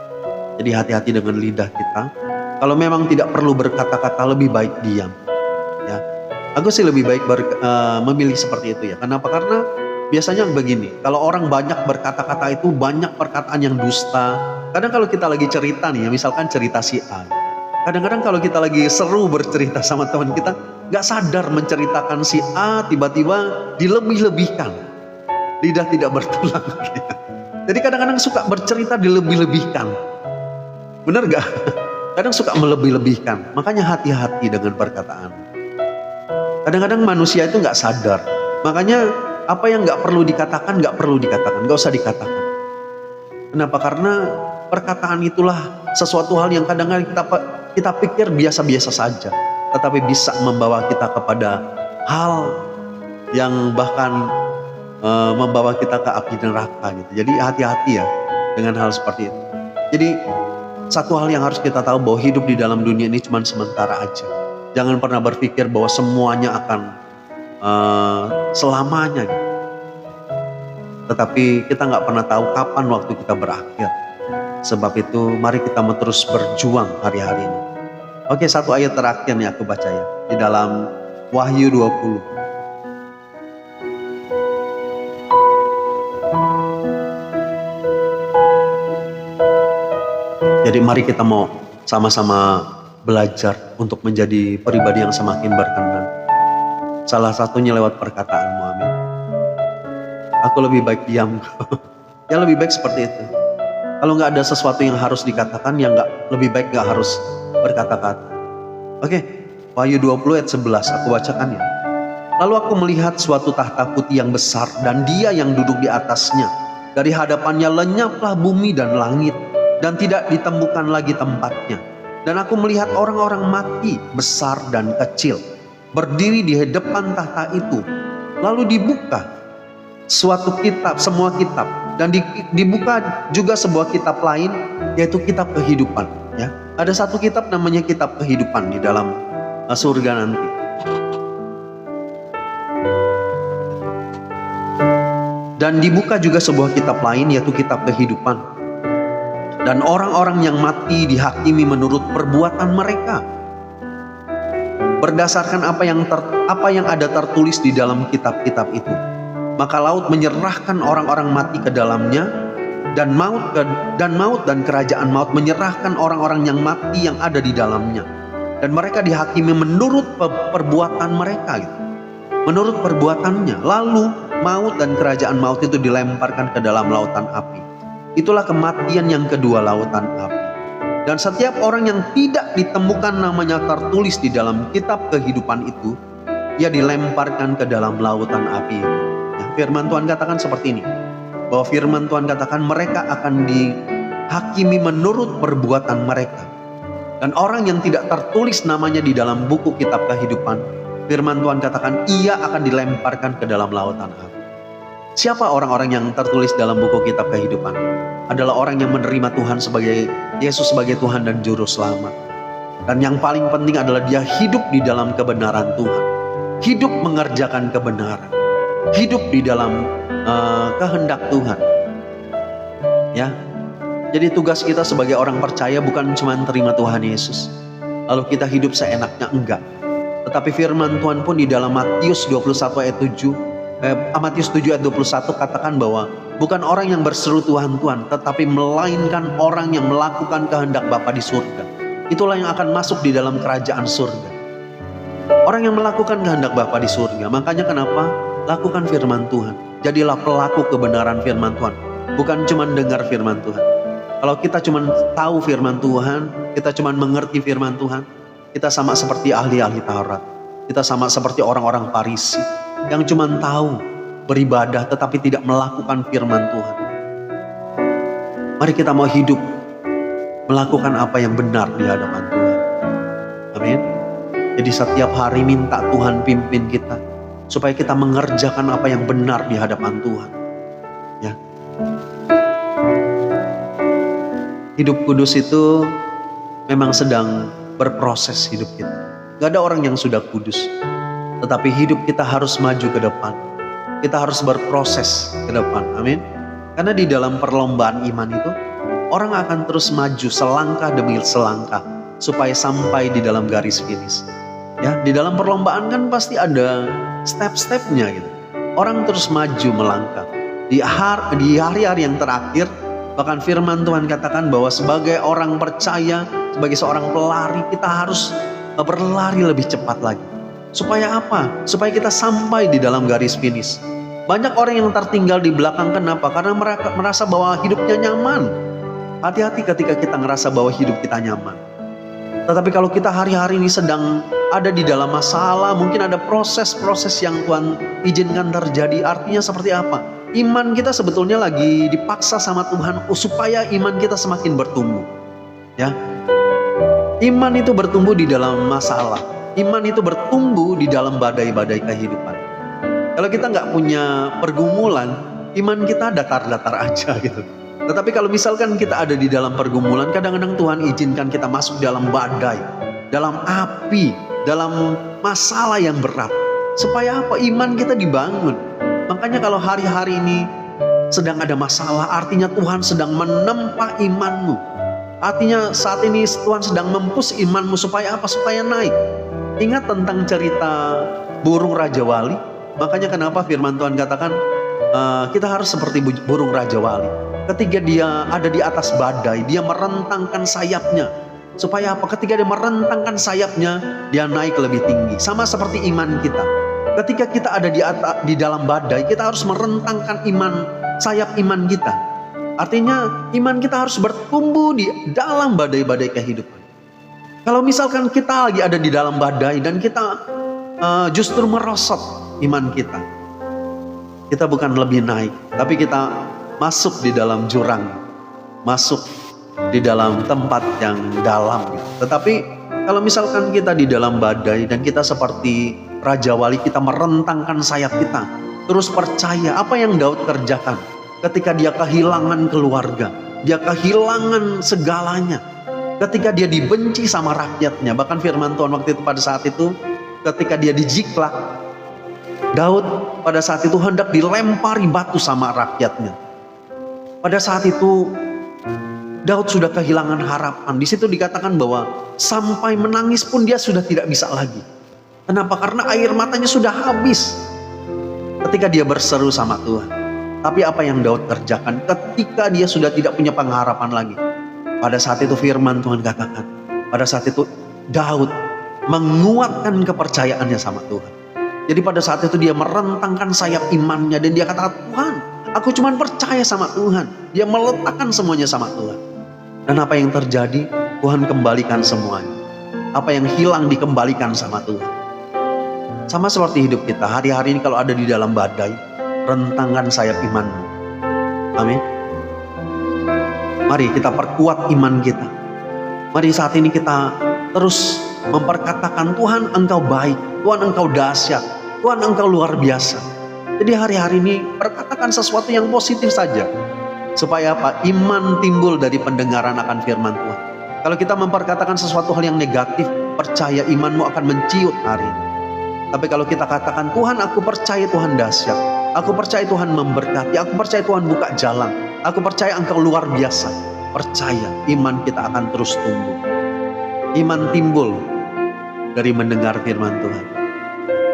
[SPEAKER 2] Jadi hati-hati dengan lidah kita. Kalau memang tidak perlu berkata-kata, lebih baik diam. Ya, aku sih lebih baik memilih seperti itu ya. Kenapa? Karena biasanya begini. Kalau orang banyak berkata-kata itu banyak perkataan yang dusta. Kadang kalau kita lagi cerita nih, ya, misalkan cerita si A. Kadang-kadang kalau kita lagi seru bercerita sama teman kita, gak sadar menceritakan si A, tiba-tiba dilebih-lebihkan. Lidah tidak bertulang. Jadi kadang-kadang suka bercerita dilebih-lebihkan. Benar gak? Kadang suka melebih-lebihkan. Makanya hati-hati dengan perkataan. Kadang-kadang manusia itu gak sadar. Makanya apa yang gak perlu dikatakan, gak perlu dikatakan. Gak usah dikatakan. Kenapa? Karena perkataan itulah sesuatu hal yang kadang-kadang kita pikir biasa-biasa saja, tetapi bisa membawa kita kepada hal yang bahkan membawa kita ke api neraka gitu. Jadi hati-hati ya dengan hal seperti itu. Jadi satu hal yang harus kita tahu bahwa hidup di dalam dunia ini cuma sementara aja. Jangan pernah berpikir bahwa semuanya akan selamanya gitu. Tetapi kita nggak pernah tahu kapan waktu kita berakhir. Sebab itu mari kita terus berjuang hari-hari ini. Oke, satu ayat terakhir nih aku baca ya. Di dalam Wahyu 20. Jadi mari kita mau sama-sama belajar untuk menjadi pribadi yang semakin berkenan. Salah satunya lewat perkataanmu, amin. Aku lebih baik diam. Ya lebih baik seperti itu. Kalau nggak ada sesuatu yang harus dikatakan, ya lebih baik nggak harus berkata-kata. Oke, Wahyu 20 ayat 11 aku bacakan ya. Lalu aku melihat suatu tahta putih yang besar dan Dia yang duduk di atasnya. Dari hadapannya lenyaplah bumi dan langit dan tidak ditemukan lagi tempatnya. Dan aku melihat orang-orang mati besar dan kecil berdiri di depan tahta itu. Lalu dibuka suatu kitab, semua kitab, dan dibuka juga sebuah kitab lain, yaitu kitab kehidupan. Ya, ada satu kitab namanya kitab kehidupan di dalam surga nanti. Dan dibuka juga sebuah kitab lain, yaitu kitab kehidupan. Dan orang-orang yang mati dihakimi menurut perbuatan mereka, berdasarkan apa yang ada tertulis di dalam kitab-kitab itu. Maka laut menyerahkan orang-orang mati ke dalamnya, dan maut dan kerajaan maut menyerahkan orang-orang yang mati yang ada di dalamnya. Dan mereka dihakimi menurut perbuatan mereka gitu. Menurut perbuatannya. Lalu maut dan kerajaan maut itu dilemparkan ke dalam lautan api. Itulah kematian yang kedua, lautan api. Dan setiap orang yang tidak ditemukan namanya tertulis di dalam kitab kehidupan itu, ia dilemparkan ke dalam lautan api. Ya, firman Tuhan katakan seperti ini, bahwa firman Tuhan katakan mereka akan dihakimi menurut perbuatan mereka. Dan orang yang tidak tertulis namanya di dalam buku kitab kehidupan, firman Tuhan katakan ia akan dilemparkan ke dalam lautan api. Siapa orang-orang yang tertulis dalam buku kitab kehidupan? Adalah orang yang menerima Tuhan sebagai Yesus sebagai Tuhan dan Juru Selamat. Dan yang paling penting adalah dia hidup di dalam kebenaran Tuhan. Hidup mengerjakan kebenaran. Hidup di dalam kehendak Tuhan. Ya. Jadi tugas kita sebagai orang percaya bukan cuma terima Tuhan Yesus, lalu kita hidup seenaknya, enggak. Tetapi firman Tuhan pun di dalam Matius 21 ayat 7, Matius 7 ayat 21 katakan bahwa bukan orang yang berseru Tuhan Tuhan, tetapi melainkan orang yang melakukan kehendak Bapa di surga. Itulah yang akan masuk di dalam kerajaan surga. Orang yang melakukan kehendak Bapa di surga. Makanya kenapa? Lakukan firman Tuhan. Jadilah pelaku kebenaran firman Tuhan. Bukan cuma dengar firman Tuhan. Kalau kita cuma tahu firman Tuhan, kita cuma mengerti firman Tuhan, kita sama seperti ahli-ahli Taurat. Kita sama seperti orang-orang Farisi yang cuma tahu beribadah tetapi tidak melakukan firman Tuhan. Mari kita mau hidup melakukan apa yang benar di hadapan Tuhan. Amin. Jadi setiap hari minta Tuhan pimpin kita supaya kita mengerjakan apa yang benar di hadapan Tuhan. Ya. Hidup kudus itu memang sedang berproses hidup kita. Gak ada orang yang sudah kudus. Tetapi hidup kita harus maju ke depan. Kita harus berproses ke depan. Amin. Karena di dalam perlombaan iman itu, orang akan terus maju selangkah demi selangkah supaya sampai di dalam garis finish. Ya, di dalam perlombaan kan pasti ada step-stepnya gitu. Orang terus maju melangkah. Di hari-hari yang terakhir, bahkan firman Tuhan katakan bahwa sebagai orang percaya, sebagai seorang pelari, kita harus berlari lebih cepat lagi. Supaya apa? Supaya kita sampai di dalam garis finish. Banyak orang yang tertinggal di belakang, kenapa? Karena mereka merasa bahwa hidupnya nyaman. Hati-hati ketika kita ngerasa bahwa hidup kita nyaman. Tetapi kalau kita hari-hari ini sedang ada di dalam masalah, mungkin ada proses-proses yang Tuhan izinkan terjadi. Artinya seperti apa? Iman kita sebetulnya lagi dipaksa sama Tuhan supaya iman kita semakin bertumbuh. Ya, iman itu bertumbuh di dalam masalah. Iman itu bertumbuh di dalam badai-badai kehidupan. Kalau kita nggak punya pergumulan, iman kita datar-datar aja gitu. Tetapi kalau misalkan kita ada di dalam pergumulan, kadang-kadang Tuhan izinkan kita masuk dalam badai, dalam api, dalam masalah yang berat. Supaya apa? Iman kita dibangun. Makanya kalau hari-hari ini sedang ada masalah, artinya Tuhan sedang menempa imanmu. Artinya saat ini Tuhan sedang mempus imanmu supaya apa? Supaya naik. Ingat tentang cerita burung Raja Wali. Makanya kenapa firman Tuhan katakan kita harus seperti burung Raja Wali. Ketika dia ada di atas badai, dia merentangkan sayapnya. Supaya apa? Ketika dia merentangkan sayapnya, dia naik lebih tinggi. Sama seperti iman kita. Ketika kita ada di dalam badai, kita harus merentangkan sayap iman kita. Artinya iman kita harus bertumbuh di dalam badai-badai kehidupan. Kalau misalkan kita lagi ada di dalam badai dan kita justru merosot iman kita, kita bukan lebih naik, tapi kita masuk di dalam jurang, masuk di dalam tempat yang dalam. Tetapi kalau misalkan kita di dalam badai dan kita seperti Raja Wali, kita merentangkan sayap kita, terus percaya apa yang Daud kerjakan ketika dia kehilangan keluarga, dia kehilangan segalanya, ketika dia dibenci sama rakyatnya. Bahkan firman Tuhan waktu itu pada saat itu ketika dia di Ziklag, Daud pada saat itu hendak dilempari batu sama rakyatnya. Pada saat itu Daud sudah kehilangan harapan. Di situ dikatakan bahwa sampai menangis pun dia sudah tidak bisa lagi. Kenapa? Karena air matanya sudah habis ketika dia berseru sama Tuhan. Tapi apa yang Daud kerjakan ketika dia sudah tidak punya pengharapan lagi? Pada saat itu firman Tuhan katakan, pada saat itu Daud menguatkan kepercayaannya sama Tuhan. Jadi pada saat itu dia merentangkan sayap imannya dan dia katakan, Tuhan, aku cuma percaya sama Tuhan. Dia meletakkan semuanya sama Tuhan. Dan apa yang terjadi? Tuhan kembalikan semuanya. Apa yang hilang dikembalikan sama Tuhan. Sama seperti hidup kita. Hari-hari ini kalau ada di dalam badai, rentangkan sayap imanmu. Amin. Mari kita perkuat iman kita. Mari saat ini kita terus memperkatakan, Tuhan Engkau baik, Tuhan Engkau dahsyat, Tuhan Engkau luar biasa. Jadi hari-hari ini perkatakan sesuatu yang positif saja. Supaya apa? Iman timbul dari pendengaran akan firman Tuhan. Kalau kita memperkatakan sesuatu hal yang negatif, percaya imanmu akan menciut hari ini. Tapi kalau kita katakan, Tuhan aku percaya Tuhan dahsyat, aku percaya Tuhan memberkati, aku percaya Tuhan buka jalan, aku percaya Engkau luar biasa. Percaya, iman kita akan terus tumbuh. Iman timbul dari mendengar firman Tuhan.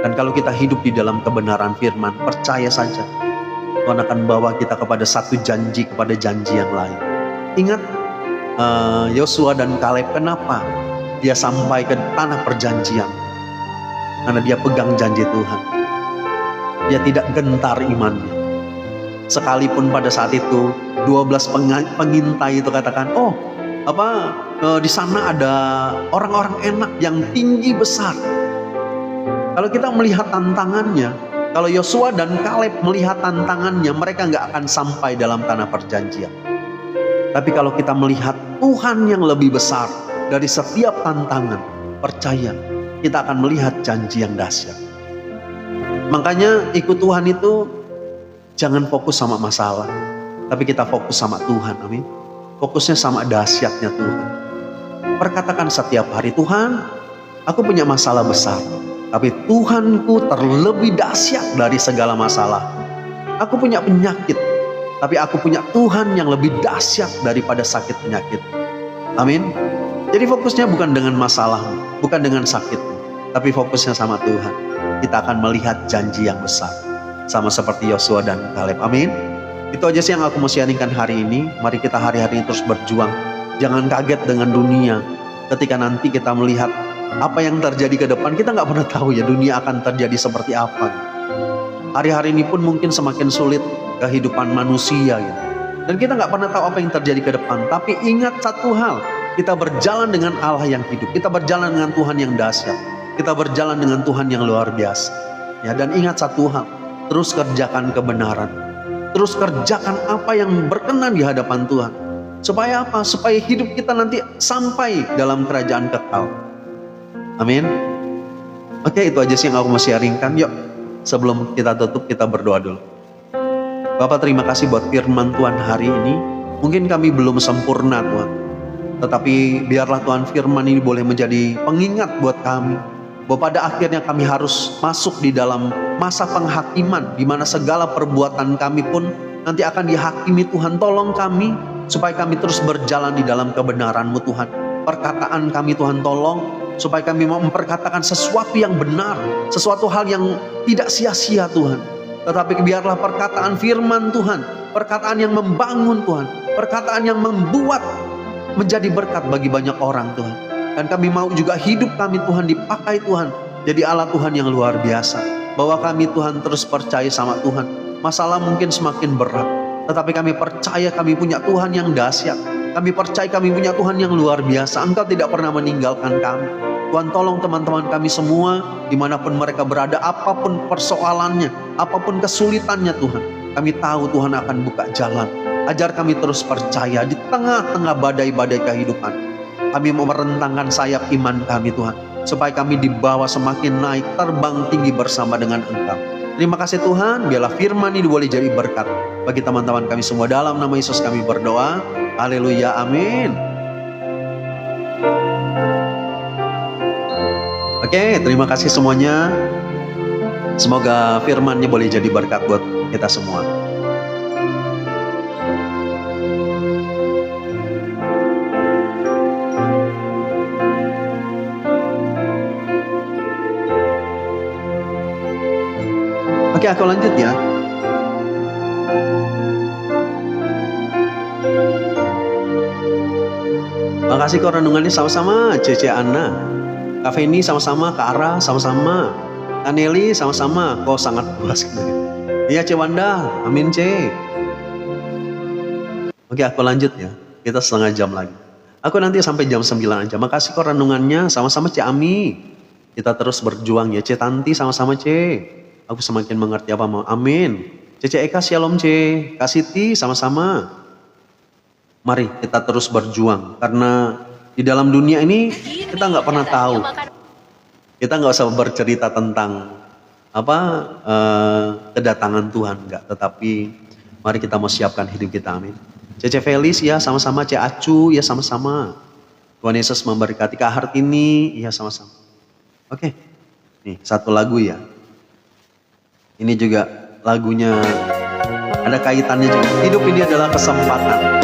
[SPEAKER 2] Dan kalau kita hidup di dalam kebenaran firman, percaya saja Tuhan akan bawa kita kepada satu janji, kepada janji yang lain. Ingat Yosua dan Kaleb, kenapa dia sampai ke tanah perjanjian? Karena dia pegang janji Tuhan. Dia tidak gentar imannya. Sekalipun pada saat itu 12 pengintai itu katakan, di sana ada orang-orang enak yang tinggi besar. Kalau kita melihat tantangannya, kalau Yosua dan Kaleb melihat tantangannya, mereka nggak akan sampai dalam tanah perjanjian. Tapi kalau kita melihat Tuhan yang lebih besar dari setiap tantangan, percaya kita akan melihat janji yang dahsyat. Makanya ikut Tuhan itu jangan fokus sama masalah, tapi kita fokus sama Tuhan. Amin. Fokusnya sama dahsyatnya Tuhan. Perkatakan setiap hari, Tuhan, aku punya masalah besar, tapi Tuhanku terlebih dahsyat dari segala masalah. Aku punya penyakit, tapi aku punya Tuhan yang lebih dahsyat daripada sakit penyakit. Amin. Jadi fokusnya bukan dengan masalahmu, bukan dengan sakitmu, tapi fokusnya sama Tuhan. Kita akan melihat janji yang besar, sama seperti Yosua dan Kaleb. Amin. Itu aja sih yang aku mau sharingkan hari ini. Mari kita hari-hari terus berjuang. Jangan kaget dengan dunia. Ketika nanti kita melihat apa yang terjadi ke depan, kita nggak pernah tahu ya dunia akan terjadi seperti apa. Hari-hari ini pun mungkin semakin sulit kehidupan manusia ya. Dan kita nggak pernah tahu apa yang terjadi ke depan. Tapi ingat satu hal, kita berjalan dengan Allah yang hidup. Kita berjalan dengan Tuhan yang dahsyat. Kita berjalan dengan Tuhan yang luar biasa. Ya, dan ingat satu hal, terus kerjakan kebenaran. Terus kerjakan apa yang berkenan di hadapan Tuhan. Supaya apa? Supaya hidup kita nanti sampai dalam kerajaan kekal. Amin. Oke, itu aja sih yang aku mau sharingkan. Yuk, Sebelum kita tutup, kita berdoa dulu. Bapak, terima kasih buat firman Tuhan hari ini. Mungkin kami belum sempurna Tuhan, tetapi biarlah Tuhan firman ini boleh menjadi pengingat buat kami, bahwa pada akhirnya kami harus masuk di dalam masa penghakiman, di mana segala perbuatan kami pun nanti akan dihakimi Tuhan. Tolong kami supaya kami terus berjalan di dalam kebenaran-Mu Tuhan. Perkataan kami Tuhan tolong, supaya kami mau memperkatakan sesuatu yang benar, sesuatu hal yang tidak sia-sia Tuhan. Tetapi biarlah perkataan firman Tuhan, perkataan yang membangun Tuhan, perkataan yang membuat menjadi berkat bagi banyak orang Tuhan. Dan kami mau juga hidup kami Tuhan dipakai Tuhan jadi alat Tuhan yang luar biasa. Bahwa kami Tuhan terus percaya sama Tuhan. Masalah mungkin semakin berat, tetapi kami percaya kami punya Tuhan yang dahsyat. Kami percaya kami punya Tuhan yang luar biasa. Engkau tidak pernah meninggalkan kami. Tuhan, tolong teman-teman kami semua, dimanapun mereka berada, apapun persoalannya, apapun kesulitannya Tuhan, kami tahu Tuhan akan buka jalan. Ajar kami terus percaya di tengah-tengah badai-badai kehidupan. Kami mau merentangkan sayap iman kami Tuhan, supaya kami dibawa semakin naik, terbang tinggi bersama dengan Engkau. Terima kasih Tuhan, biarlah firman ini boleh jadi berkat bagi teman-teman kami semua. Dalam nama Yesus kami berdoa. Haleluya, amin. Oke, terima kasih semuanya. Semoga firman-Nya boleh jadi berkat buat kita semua. Oke, aku lanjut ya. Makasih kok renungannya sama-sama. Cece Anna, Kak Feni sama-sama, Kak Ara sama-sama, Kak Nelly sama-sama. Kok sangat puas gitu. Iya, Ce Wanda, amin Ce. Oke, aku lanjut ya. Kita setengah jam lagi. Aku nanti sampai jam 9 aja. Makasih kok renungannya sama-sama Ce Ami. Kita terus berjuang ya. Ce Tanti sama-sama Ce. Aku semakin mengerti apa mau. Amin. Cece Eka shalom Ce. Kak Siti sama-sama. Mari kita terus berjuang. Karena di dalam dunia ini kita nggak pernah tahu. Kita nggak usah bercerita tentang kedatangan Tuhan, nggak. Tetapi mari kita mau siapkan hidup kita. Amin. Cece Felis ya sama-sama. Ce Acu ya sama-sama. Tuhan Yesus memberkati. Kak Hartini ya sama-sama. Oke. Nih satu lagu ya. Ini juga lagunya ada kaitannya juga. Hidup ini adalah kesempatan.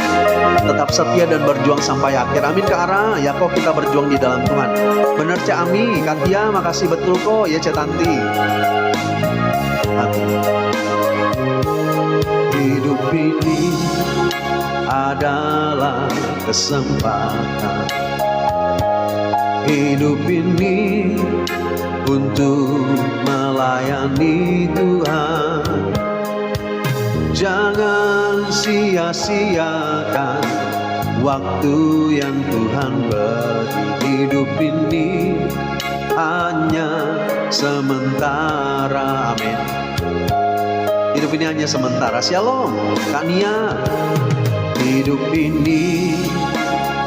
[SPEAKER 2] Tetap setia dan berjuang sampai akhir. Amin Kak Ara. Ya kok kita berjuang di dalam Tuhan. Bener Cak Ami. Katia makasih betul kok. Ya Cak Tanti. Amin. Hidup ini adalah kesempatan. Hidup ini untuk melayani Tuhan. Jangan sia-siakan waktu yang Tuhan beri. Hidup ini hanya sementara. Amin. Hidup ini hanya sementara. Shalom Kak Nia. Hidup ini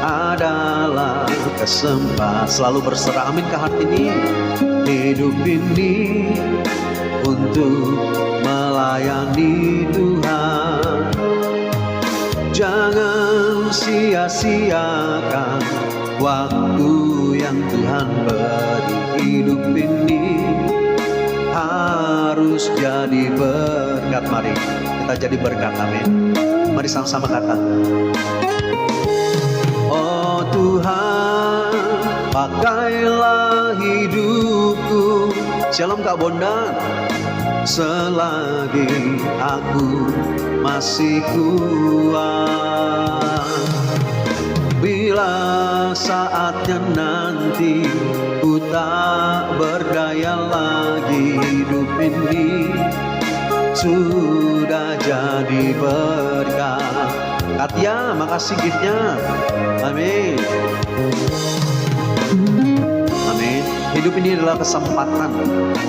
[SPEAKER 2] adalah kesempatan. Selalu berserah. Amin Kak Hartini. Hidup ini untuk melayani Tuhan. Jangan sia-siakan waktu yang Tuhan beri. Hidup ini harus jadi berkat. Mari kita jadi berkat. Amin. Mari sama-sama kata. Oh Tuhan, pakailah hidupku. Shalom Kak Bondan. Selagi aku masih kuat, bila saatnya nanti ku tak berdaya lagi. Hidup ini sudah jadi berkat. Katia, makasih giftnya. Amin. Amin. Hidup ini adalah kesempatan.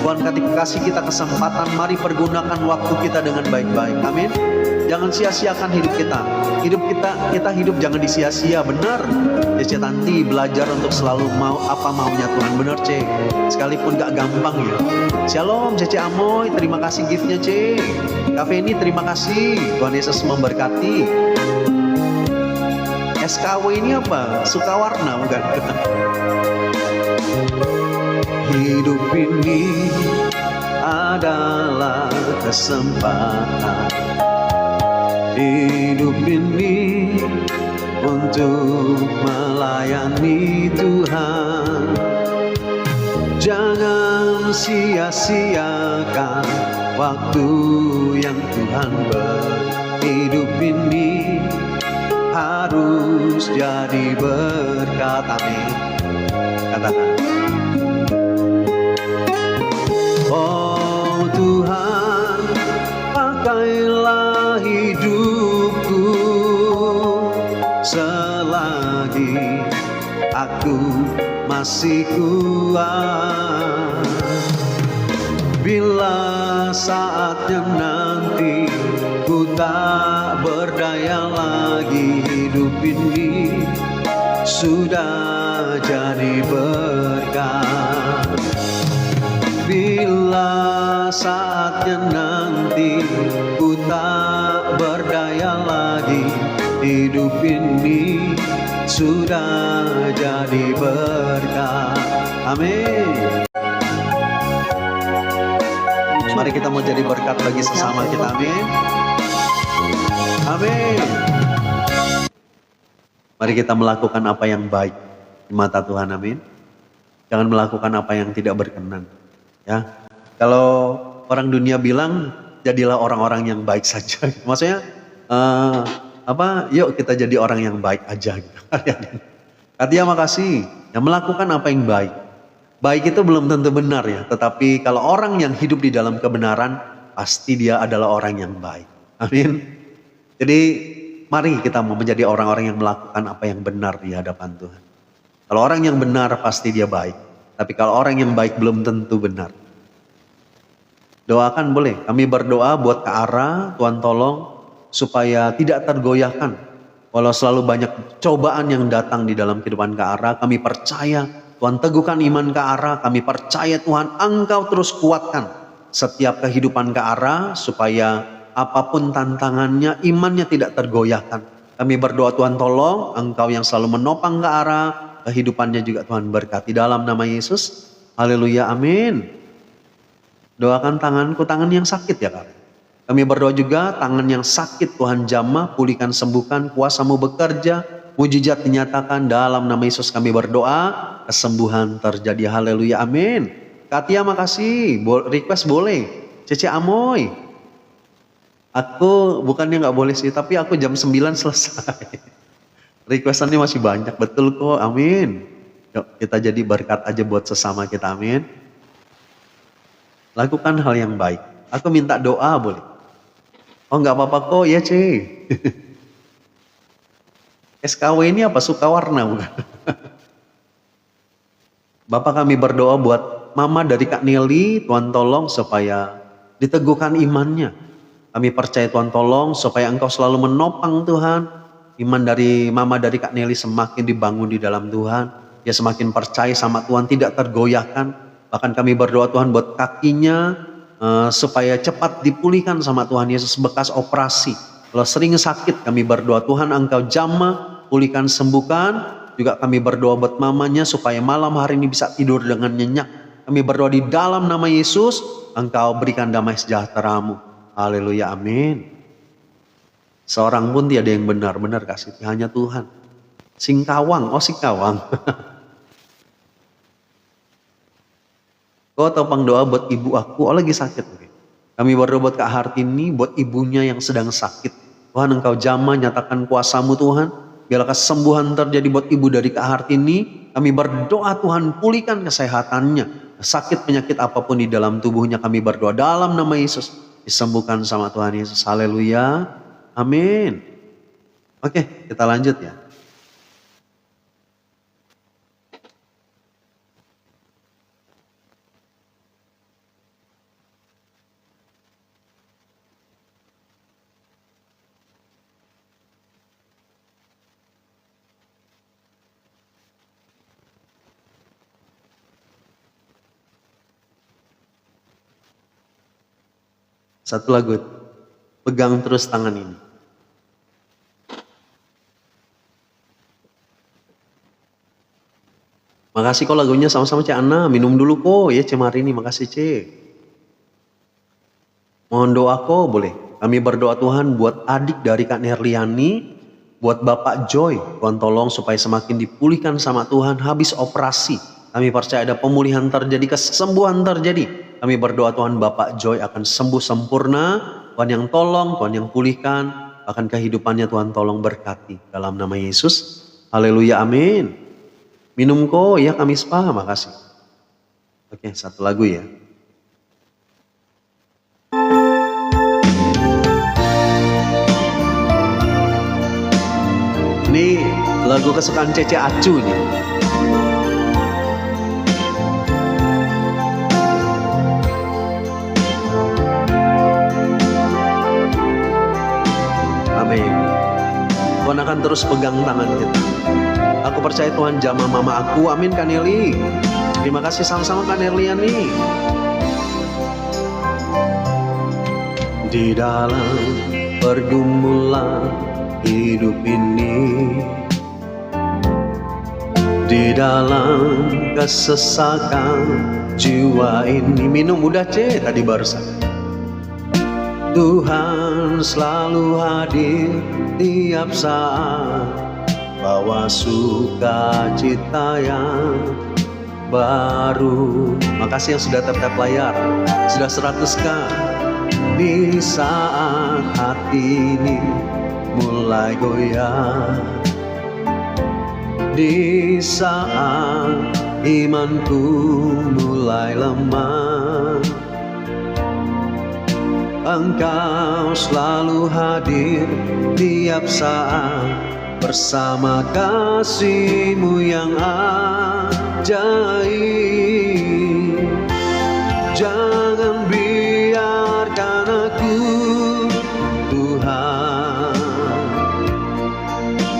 [SPEAKER 2] Tuhan kasih kita kesempatan. Mari pergunakan waktu kita dengan baik-baik. Amin. Jangan sia-siakan hidup kita. Kita hidup jangan disia-sia, benar. Cece Tanti belajar untuk selalu mau apa maunya Tuhan, benar Ce. Sekalipun gak gampang ya. Shalom Cece Amoy, terima kasih giftnya Ce. Kak Feni terima kasih. Tuhan Yesus memberkati. SKW ini apa? Sukawarna bukan? Hidup ini adalah kesempatan. Hidup ini untuk melayani Tuhan. Jangan sia-siakan waktu yang Tuhan beri. Hidup ini harus jadi berkat. Amin. Katakan. Oh Tuhan, pakailah hidupku selagi aku masih kuat. Bila saatnya nanti ku tak berdaya lagi, hidup ini sudah jadi berkat. Bila saatnya nanti ku tak berdaya lagi, hidup ini sudah jadi berkat. Amin. Mari kita mau jadi berkat bagi sesama kita. Amin. Amin. Mari kita melakukan apa yang baik di mata Tuhan. Amin. Jangan melakukan apa yang tidak berkenan. Ya, kalau orang dunia bilang jadilah orang-orang yang baik saja. Maksudnya yuk kita jadi orang yang baik aja. Katia makasih. Yang melakukan apa yang baik. Baik itu belum tentu benar ya. Tetapi kalau orang yang hidup di dalam kebenaran, pasti dia adalah orang yang baik. Amin. Jadi mari kita mau menjadi orang-orang yang melakukan apa yang benar di hadapan Tuhan. Kalau orang yang benar pasti dia baik. Tapi kalau orang yang baik belum tentu benar. Doakan boleh. Kami berdoa buat Kak Ara, Tuhan tolong supaya tidak tergoyahkan. Walau selalu banyak cobaan yang datang di dalam kehidupan Kak Ara, kami percaya Tuhan teguhkan iman Kak Ara. Kami percaya Tuhan Engkau terus kuatkan setiap kehidupan Kak Ara supaya apapun tantangannya, imannya tidak tergoyahkan. Kami berdoa Tuhan tolong Engkau yang selalu menopang Kak Ara, kehidupannya juga Tuhan berkati dalam nama Yesus. Haleluya, amin. Doakan tanganku, tangan yang sakit ya Kak. Kami berdoa juga tangan yang sakit Tuhan jamah, pulihkan, sembuhkan, kuasa-Mu bekerja, mujizat dinyatakan dalam nama Yesus kami berdoa, kesembuhan terjadi. Haleluya, amin. Katia makasih, request boleh. Cece Amoy, aku bukannya gak boleh sih, tapi aku jam 9 selesai. Requestannya masih banyak, betul kok, amin. Yuk kita jadi berkat aja buat sesama kita, amin. Lakukan hal yang baik. Aku minta doa boleh? Oh nggak apa-apa kok, ya Ce. SKW ini apa? Sukawarna bukan? Bapak kami berdoa buat mama dari Kak Nelly, Tuhan tolong supaya diteguhkan imannya. Kami percaya Tuhan tolong supaya Engkau selalu menopang Tuhan. Iman dari mama dari Kak Nelly semakin dibangun di dalam Tuhan. Dia semakin percaya sama Tuhan, tidak tergoyahkan. Bahkan kami berdoa Tuhan buat kakinya supaya cepat dipulihkan sama Tuhan Yesus bekas operasi. Kalau sering sakit kami berdoa Tuhan Engkau jamah, pulihkan, sembuhkan. Juga kami berdoa buat mamanya supaya malam hari ini bisa tidur dengan nyenyak. Kami berdoa di dalam nama Yesus, Engkau berikan damai sejahtera-Mu. Haleluya, amin. Seorang pun tiada yang benar-benar kasih, hanya Tuhan. Singkawang, oh Singkawang. Kau topang doa buat ibu aku, oh lagi sakit. Kami berdoa buat Kak Hartini, buat ibunya yang sedang sakit. Tuhan Engkau jamah, nyatakan kuasa-Mu Tuhan. Biarlah kesembuhan terjadi buat ibu dari Kak Hartini. Kami berdoa Tuhan pulihkan kesehatannya. Sakit penyakit apapun di dalam tubuhnya kami berdoa dalam nama Yesus. Disembuhkan sama Tuhan Yesus, haleluya. Amin. Oke, kita lanjut ya. Satu lagu, pegang terus tangan ini. Makasih kok lagunya sama-sama Cik Ana, minum dulu kok ya Cik Marini, makasih Cik. Mohon doa kok boleh. Kami berdoa Tuhan buat adik dari Kak Nerliani, buat Bapak Joy, Tuhan tolong supaya semakin dipulihkan sama Tuhan habis operasi. Kami percaya ada pemulihan terjadi, kesembuhan terjadi. Kami berdoa Tuhan Bapak Joy akan sembuh sempurna. Tuhan yang tolong, Tuhan yang pulihkan. Bahkan kehidupannya Tuhan tolong berkati. Dalam nama Yesus. Haleluya, amin. Minum kok ya kami spa, makasih. Oke, satu lagu ya. Ini lagu kesukaan Cece Acu nih. Amin. Tuhan akan terus pegang tangan kita. Aku percaya Tuhan jamah mama aku. Amin Kak Nelly. Terima kasih sama-sama Kak Nerliani. Di dalam pergumulan hidup ini, di dalam kesesakan jiwa ini. Minum udah Cek tadi barusan. Tuhan selalu hadir tiap saat, bawa sukacita yang baru. Makasih yang sudah tap-tap layar, sudah 100k. Di saat hati ini mulai goyah, di saat imanku mulai lemah, Engkau selalu hadir tiap saat, bersama kasih-Mu yang ajaib. Jangan biarkan aku, Tuhan,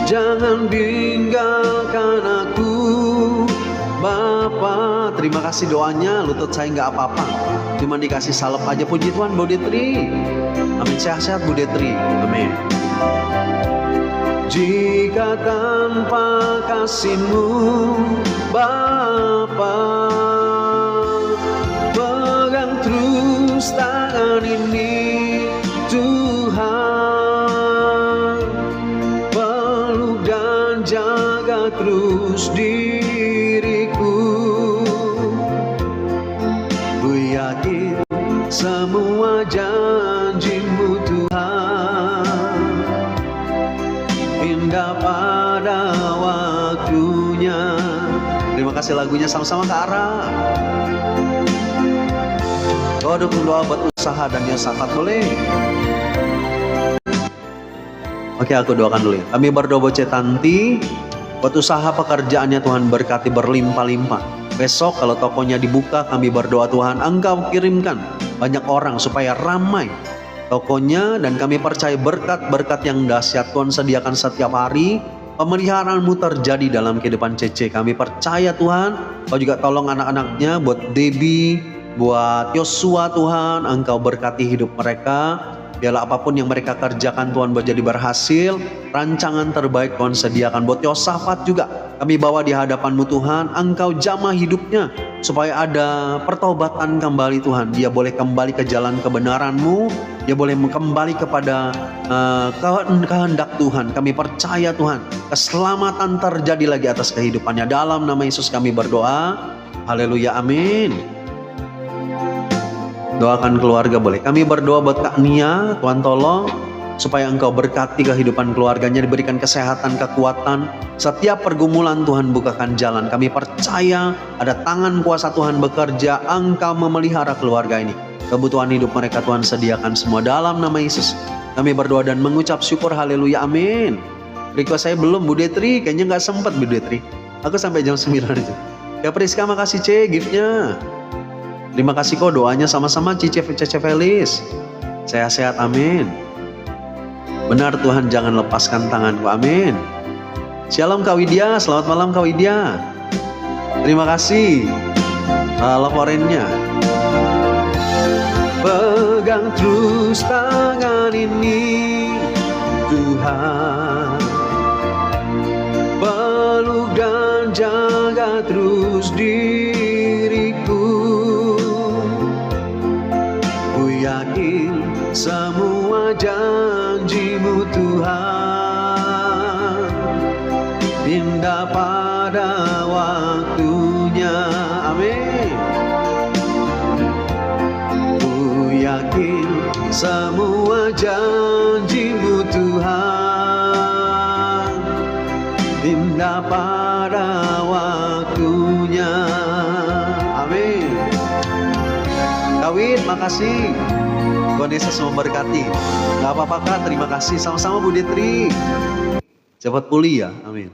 [SPEAKER 2] jangan tinggalkan aku, Bapa. Terima kasih doanya, lutut saya nggak apa-apa, cuma dikasih salep aja. Puji Tuhan Bu Detri, amin, sehat-sehat Bu Detri, amin. Jika tanpa kasih-Mu Bapa, pegang terus tangan ini Tuhan, peluk dan jaga terus diriku. Ku yakin semua janji-Mu Tuhan indah pada waktunya. Terima kasih lagunya sama-sama Kak Ara. Doa dukung doa buat usaha dan Yosafat boleh. Oke, aku doakan dulu ya. Kami berdoa buat Cetanti, buat usaha pekerjaannya Tuhan berkati berlimpah-limpah. Besok kalau tokonya dibuka, kami berdoa Tuhan Engkau kirimkan banyak orang supaya ramai tokonya, dan kami percaya berkat-berkat yang dahsyat Tuhan sediakan setiap hari. Pemeliharaan-Mu terjadi dalam kehidupan Cece. Kami percaya Tuhan, Kau juga tolong anak-anaknya, buat Debbie, buat Yosua Tuhan, Engkau berkati hidup mereka. Biarlah apapun yang mereka kerjakan Tuhan buat jadi berhasil. Rancangan terbaik Tuhan sediakan. Buat Yosafat juga kami bawa di hadapan-Mu Tuhan. Engkau jamah hidupnya supaya ada pertobatan kembali Tuhan. Dia boleh kembali ke jalan kebenaran-Mu. Dia boleh kembali kepada kehendak Tuhan. Kami percaya Tuhan, keselamatan terjadi lagi atas kehidupannya. Dalam nama Yesus kami berdoa. Haleluya, amin. Doakan keluarga boleh. Kami berdoa buat Kak Nia, Tuhan tolong supaya Engkau berkati kehidupan keluarganya, diberikan kesehatan, kekuatan. Setiap pergumulan Tuhan bukakan jalan. Kami percaya ada tangan kuasa Tuhan bekerja. Engkau memelihara keluarga ini. Kebutuhan hidup mereka Tuhan sediakan semua dalam nama Yesus. Kami berdoa dan mengucap syukur, haleluya, amin. Request saya belum Bu Detri, kayaknya nggak sempat Bu Detri. Aku sampai jam 9 aja. Ya Priska, makasih C giftnya. Terima kasih kok doanya sama-sama Cece Felis. Sehat-sehat, amin. Benar Tuhan, jangan lepaskan tanganku, amin. Shalom Kak Widya, selamat malam Kak Widya. Terima kasih laporannya.
[SPEAKER 6] Pegang terus tangan ini Tuhan, peluk dan jaga terus diriku. Ku yakin semua janji-Mu Tuhan indah pada waktunya. Amin. Ku yakin semua janji-Mu Tuhan indah pada waktunya. Amin. Kawit, makasih. Tuhan Yesus memberkati. Gak apa-apa Kak, terima kasih. Sama-sama Bu Detri. Cepat pulih ya, amin.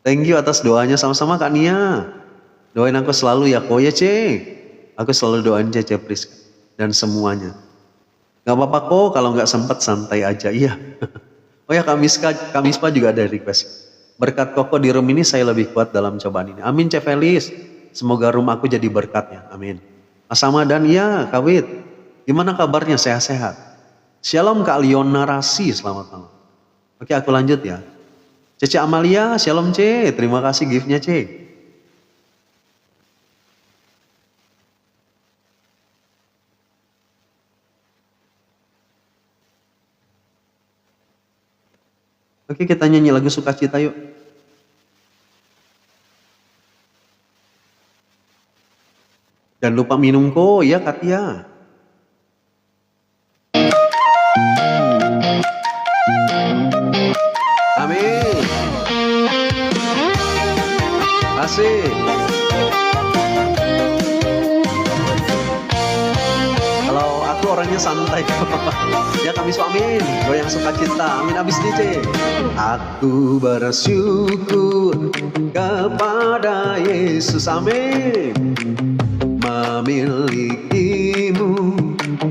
[SPEAKER 6] Thank you atas doanya, sama-sama Kak Nia. Doain aku selalu ya, kok ya Ce. Aku selalu doain Cece Priska dan semuanya. Gak apa-apa kok, kalau gak sempat santai aja, iya. Oh ya Kak Mispa juga ada request. Berkat Koko di room ini saya lebih kuat dalam cobaan ini. Amin Cek Felis. Semoga room aku jadi berkatnya, amin. Mas Ramadan, ya Kawit. Gimana kabarnya, sehat-sehat? Shalom Kak Liona Rasi, selamat malam. Oke aku lanjut ya. Cece Amalia, shalom Ce, terima kasih giftnya Ce. Oke kita nyanyi lagu Sukacita yuk. Dan lupa minum kok ya Katia. Amin. Asik. Kalau aku orangnya santai. Ya kami suamin. Goyang sukacita. Amin abis DJ. Aku bersyukur kepada Yesus. Amin. Memilikimu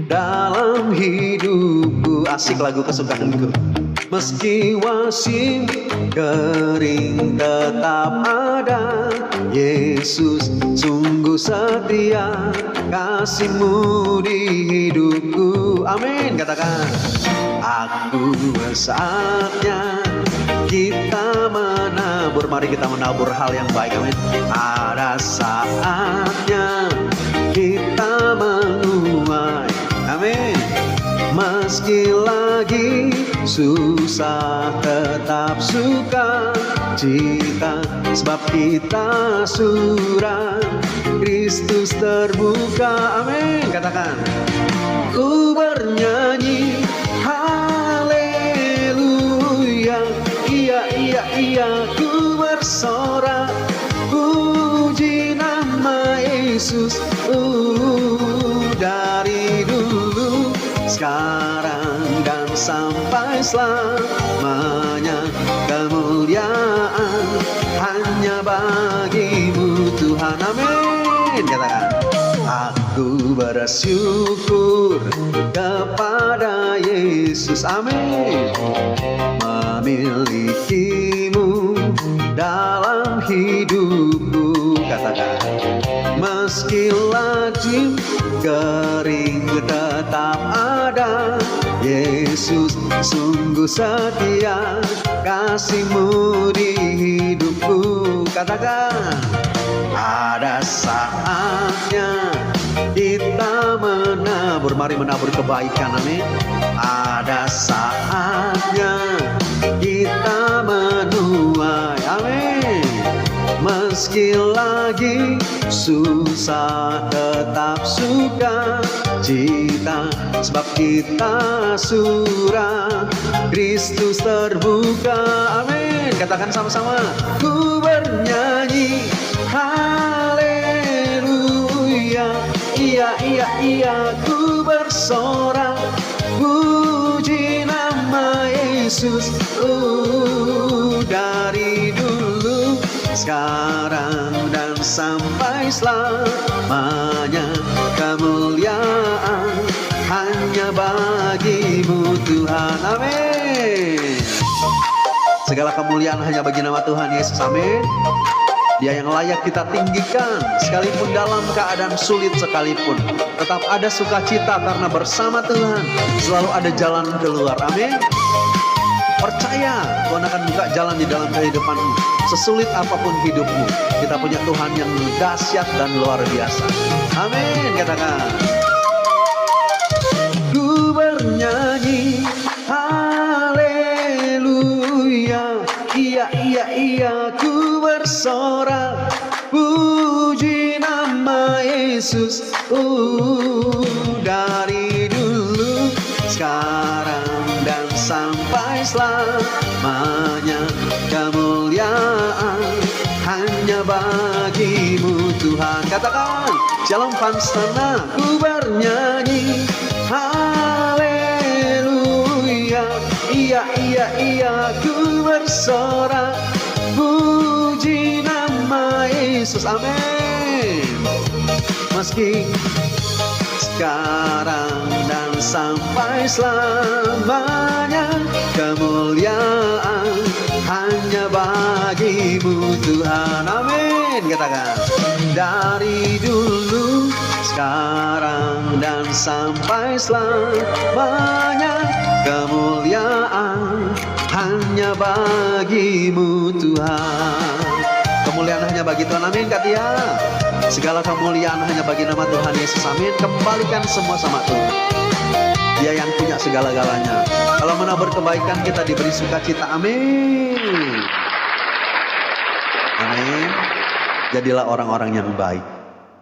[SPEAKER 6] dalam hidupku. Asik lagu kesukaanku. Meski wasim kering tetap ada, Yesus sungguh setia, kasih-Mu di hidupku. Amin, katakan. Aku saatnya kita menabur. Mari kita menabur hal yang baik. Amin. Ada saatnya kita menuai. Amin. Meski lagi susah tetap suka cita, sebab kita surah Kristus terbuka. Amin. Katakan. Ku bernyanyi haleluya, iya iya iya. Ku bersorak puji nama Yesus. Dari dulu sekarang dan sampai selamanya, kemuliaan hanya bagi-Mu Tuhan. Amin. Katakan. Aku bersyukur kepada Yesus. Amin. Memilikimu dalam hidupku. Katakan. Meski lazim kering tetap ada, Yesus sungguh setia, kasih-Mu di hidupku. Katakan. Ada saatnya kita menabur. Mari menabur kebaikan. Amin. Ada saatnya kita menuai. Amin. Meski lagi susah tetap suka cita, sebab kita surah Kristus terbuka. Amin. Katakan sama-sama. Ku bernyanyi haleluya, iya iya iya. Ku bersorak puji nama Yesus. Dari dulu sekarang dan sampai selamanya, kemuliaan hanya bagi-Mu Tuhan. Amin. Segala kemuliaan hanya bagi nama Tuhan Yesus. Amin.
[SPEAKER 2] Dia yang layak kita tinggikan, sekalipun dalam keadaan sulit sekalipun. Tetap ada sukacita karena bersama Tuhan selalu ada jalan keluar. Amin. Percaya Tuhan akan buka jalan di dalam kehidupanmu. Sesulit apapun hidupmu, kita punya Tuhan yang dahsyat dan luar biasa. Amin. Katakan. Ku bernyanyi haleluya, iya iya iya, ku bersorak puji nama Yesus. Dari dulu, sekarang dan sampai selamanya, kemuliaan hanya bagimu Tuhan. Katakan, Shalom Pansana, ku bernyanyi haleluya, iya iya iya, ku bersorak puji nama Yesus. Amin. Meski sekarang dan sampai selamanya, kemuliaan hanya bagimu Tuhan. Amin. Katakan, dari dulu, sekarang dan sampai selamanya, kemuliaan hanya bagimu Tuhan. Kemuliaan hanya bagi Tuhan. Amin Katia. Segala kemuliaan hanya bagi nama Tuhan Yesus. Amin. Kembalikan semua sama Tuhan. Dia yang punya segala-galanya. Kalau menabur kebaikan, kita diberi sukacita. Amin. Amin. Jadilah orang-orang yang baik,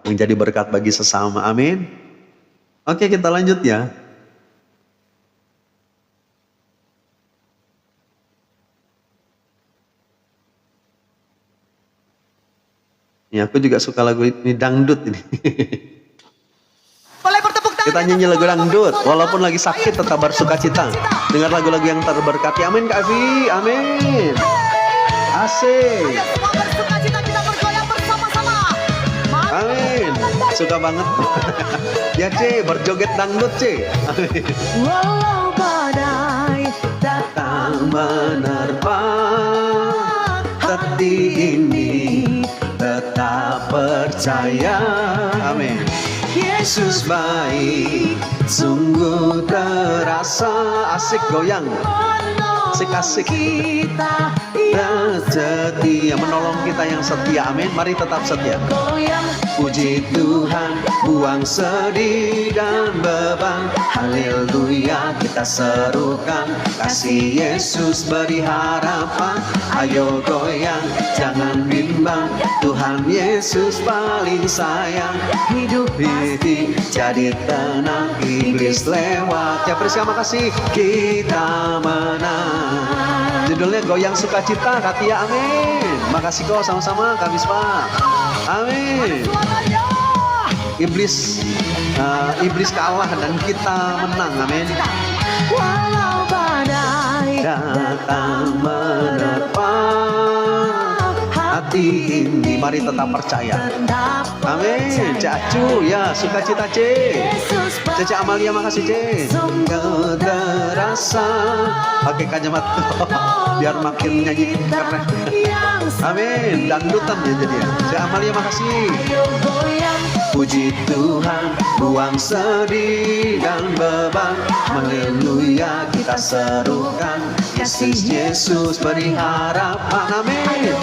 [SPEAKER 2] menjadi berkat bagi sesama. Amin. Oke, kita lanjut ya. Ya, aku juga suka lagu ini, dangdut ini.
[SPEAKER 1] Boleh bertepuk tangan.
[SPEAKER 2] Kita nyanyi lagu dangdut, walaupun lagi sakit tetap bersukacita. Dengar lagu-lagu yang terberkati. Amin Kak Avi, amin. Asik.
[SPEAKER 1] Ayo semua bersukacita, kita bergoyang bersama-sama.
[SPEAKER 2] Amin. Suka banget. Ya C, berjoget dangdut C. Amin.
[SPEAKER 1] Walau badai
[SPEAKER 2] Tak menerpa hati ini, tetap percaya. Amin. Yesus baik, sungguh terasa. Asik goyang, asik-asik.
[SPEAKER 1] kita
[SPEAKER 2] Dan setia, menolong kita yang setia. Amin. Mari tetap setia.
[SPEAKER 1] goyang.
[SPEAKER 2] Puji Tuhan, buang sedih dan beban. Haleluya, kita serukan. Kasih Yesus beri harapan. Ayo goyang, jangan bimbang. Tuhan Yesus paling sayang.
[SPEAKER 1] Hidup
[SPEAKER 2] Hati jadi tenang, iblis lewat. Ya Priska, makasih. Kita menang. Judulnya Goyang Sukacita, Katia. Amin. Makasih kok, sama-sama Kak Bisma. Amin. Iblis kalah dan kita menang. Amin.
[SPEAKER 1] walau badai
[SPEAKER 2] Datang menerpa hati ini, mari tetap percaya. Amin. Cacu ya, sukacita C. Cece Amalia, makasih C. Terasa pakai kacamata biar makin nyanyi keren. Amin. Dangdutan ya jadi ya. Cece Amalia, makasih. Puji Tuhan, buang sedih dan beban. Haleluya, kita serukan. Yesus, Yesus beri harapan. Amin.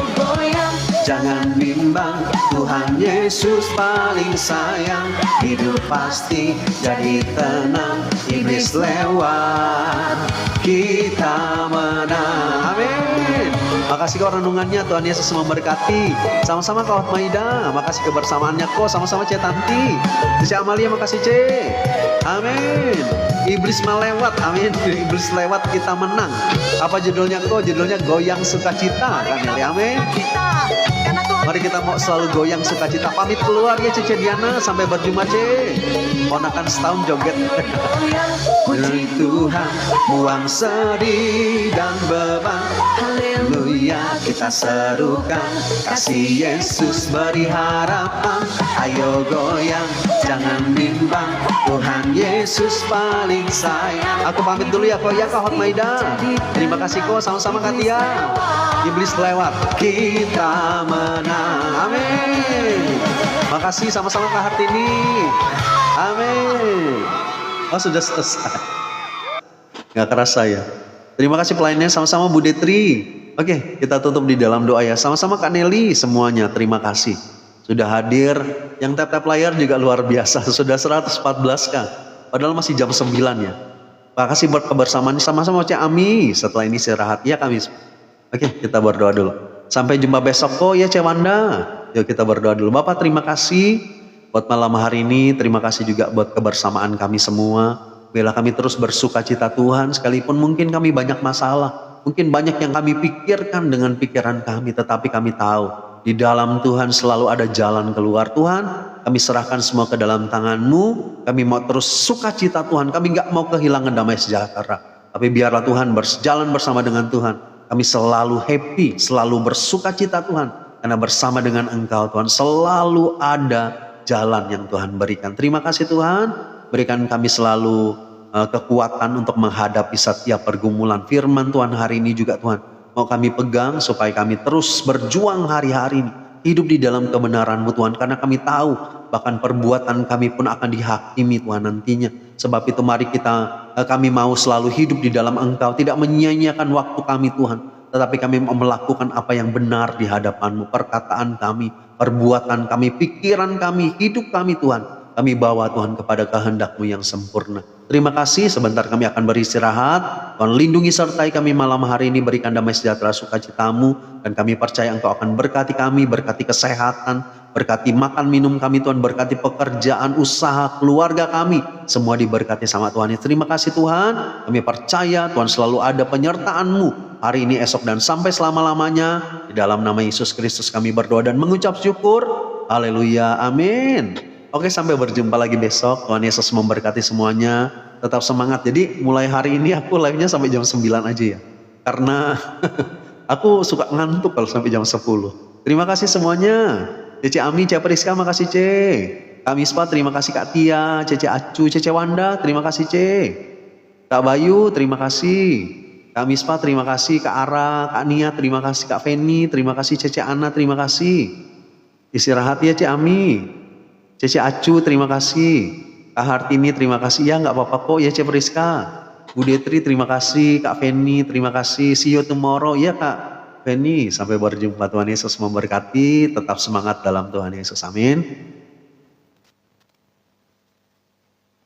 [SPEAKER 2] Jangan bimbang, Tuhan Yesus paling sayang. Hidup pasti jadi tenang, iblis lewat, kita menang. Amin. Makasih kau renungannya, Tuhan Yesus memberkati. Sama-sama kau Maida, makasih kebersamaannya kok. Sama-sama C Tanti, C Amalia, makasih C. Amin. Iblis melewat, amin. Iblis lewat, kita menang. Apa judulnya kok? Judulnya Goyang Sukacita, kan ya? Amin. Mari kita mau selalu goyang sukacita. Pamit keluar ya Cece Diana, sampai berjumpa C. Ponakan setahun joget. Puji Tuhan, buang sedih dan beban. Haleluya. haleluya kita serukan, kasih Yesus beri harapan. Ayo goyang, jangan bimbang, Tuhan Yesus paling sayang. Aku pamit dulu ya kok ya Kak Hotmaida. Terima kasih kok, sama-sama Kak Tia. Iblis lewat, kita menang. Amin. Makasih sama-sama Kak Hartini. Amin. Oh sudah selesai. Nggak kerasa ya. Terima kasih pelayannya, sama-sama Bu Detri. Oke, kita tutup di dalam doa ya. Sama-sama Kak Nelly, semuanya terima kasih sudah hadir. Yang tap-tap layar juga luar biasa, sudah 114 Kak. Padahal masih jam 9 ya. Makasih buat kebersamaan, sama-sama Cik Ami. Setelah ini istirahat ya kami. Oke, kita berdoa dulu. Sampai jumpa besok kok ya Cik Wanda. Yuk kita berdoa dulu. Bapak terima kasih buat malam hari ini. Terima kasih juga buat kebersamaan kami semua. Biarlah kami terus bersuka cita Tuhan, sekalipun mungkin kami banyak masalah, mungkin banyak yang kami pikirkan dengan pikiran kami, tetapi kami tahu di dalam Tuhan selalu ada jalan keluar. Tuhan, kami serahkan semua ke dalam tangan-Mu. Kami mau terus sukacita Tuhan, kami gak mau kehilangan damai sejahtera, tapi biarlah Tuhan berjalan bersama dengan Tuhan. Kami selalu happy, selalu bersukacita Tuhan, karena bersama dengan Engkau Tuhan selalu ada jalan yang Tuhan berikan. Terima kasih Tuhan. Berikan kami selalu kekuatan untuk menghadapi setiap pergumulan. Firman Tuhan hari ini juga Tuhan mau kami pegang supaya kami terus berjuang hari-hari ini. Hidup di dalam kebenaran-Mu Tuhan. Karena kami tahu bahkan perbuatan kami pun akan dihakimi Tuhan nantinya. Sebab itu mari kami mau selalu hidup di dalam Engkau. Tidak menyia-nyiakan waktu kami Tuhan. Tetapi kami mau melakukan apa yang benar di hadapan-Mu. Perkataan kami, perbuatan kami, pikiran kami, hidup kami Tuhan. Kami bawa Tuhan kepada kehendak-Mu yang sempurna. Terima kasih, sebentar kami akan beristirahat. Tuhan lindungi sertai kami malam hari ini, berikan damai sejahtera sukacita-Mu. Dan kami percaya Engkau akan berkati kami, berkati kesehatan, berkati makan minum kami Tuhan, berkati pekerjaan, usaha, keluarga kami. Semua diberkati sama Tuhan. Terima kasih Tuhan, kami percaya Tuhan selalu ada penyertaan-Mu. Hari ini, esok, dan sampai selama-lamanya. Di dalam nama Yesus Kristus kami berdoa dan mengucap syukur. Haleluya, amin. Oke, sampai berjumpa lagi besok. Tuhan Yesus memberkati semuanya. Tetap semangat. Jadi mulai hari ini aku live-nya sampai jam 9 aja ya. Karena aku suka ngantuk kalau sampai jam 10. Terima kasih semuanya. Cece Ami, Cece Priska, makasih Ce. Kak Mispa, terima kasih Kak Tia. Cece Acu, Cece Wanda, terima kasih Ce. Kak Bayu, terima kasih. Kak Mispa, terima kasih. Kak Ara, Kak Nia, terima kasih. Kak Feni, terima kasih. Cece Ana, terima kasih. Istirahat ya Ce Ami. Cece Acu, terima kasih. Kak Hartini, terima kasih. Ya nggak apa-apa kok ya Cece Priska. Bu Detri, terima kasih. Kak Feni, terima kasih. See you tomorrow. Ya Kak Feni, sampai berjumpa. Tuhan Yesus memberkati. Tetap semangat dalam Tuhan Yesus. Amin.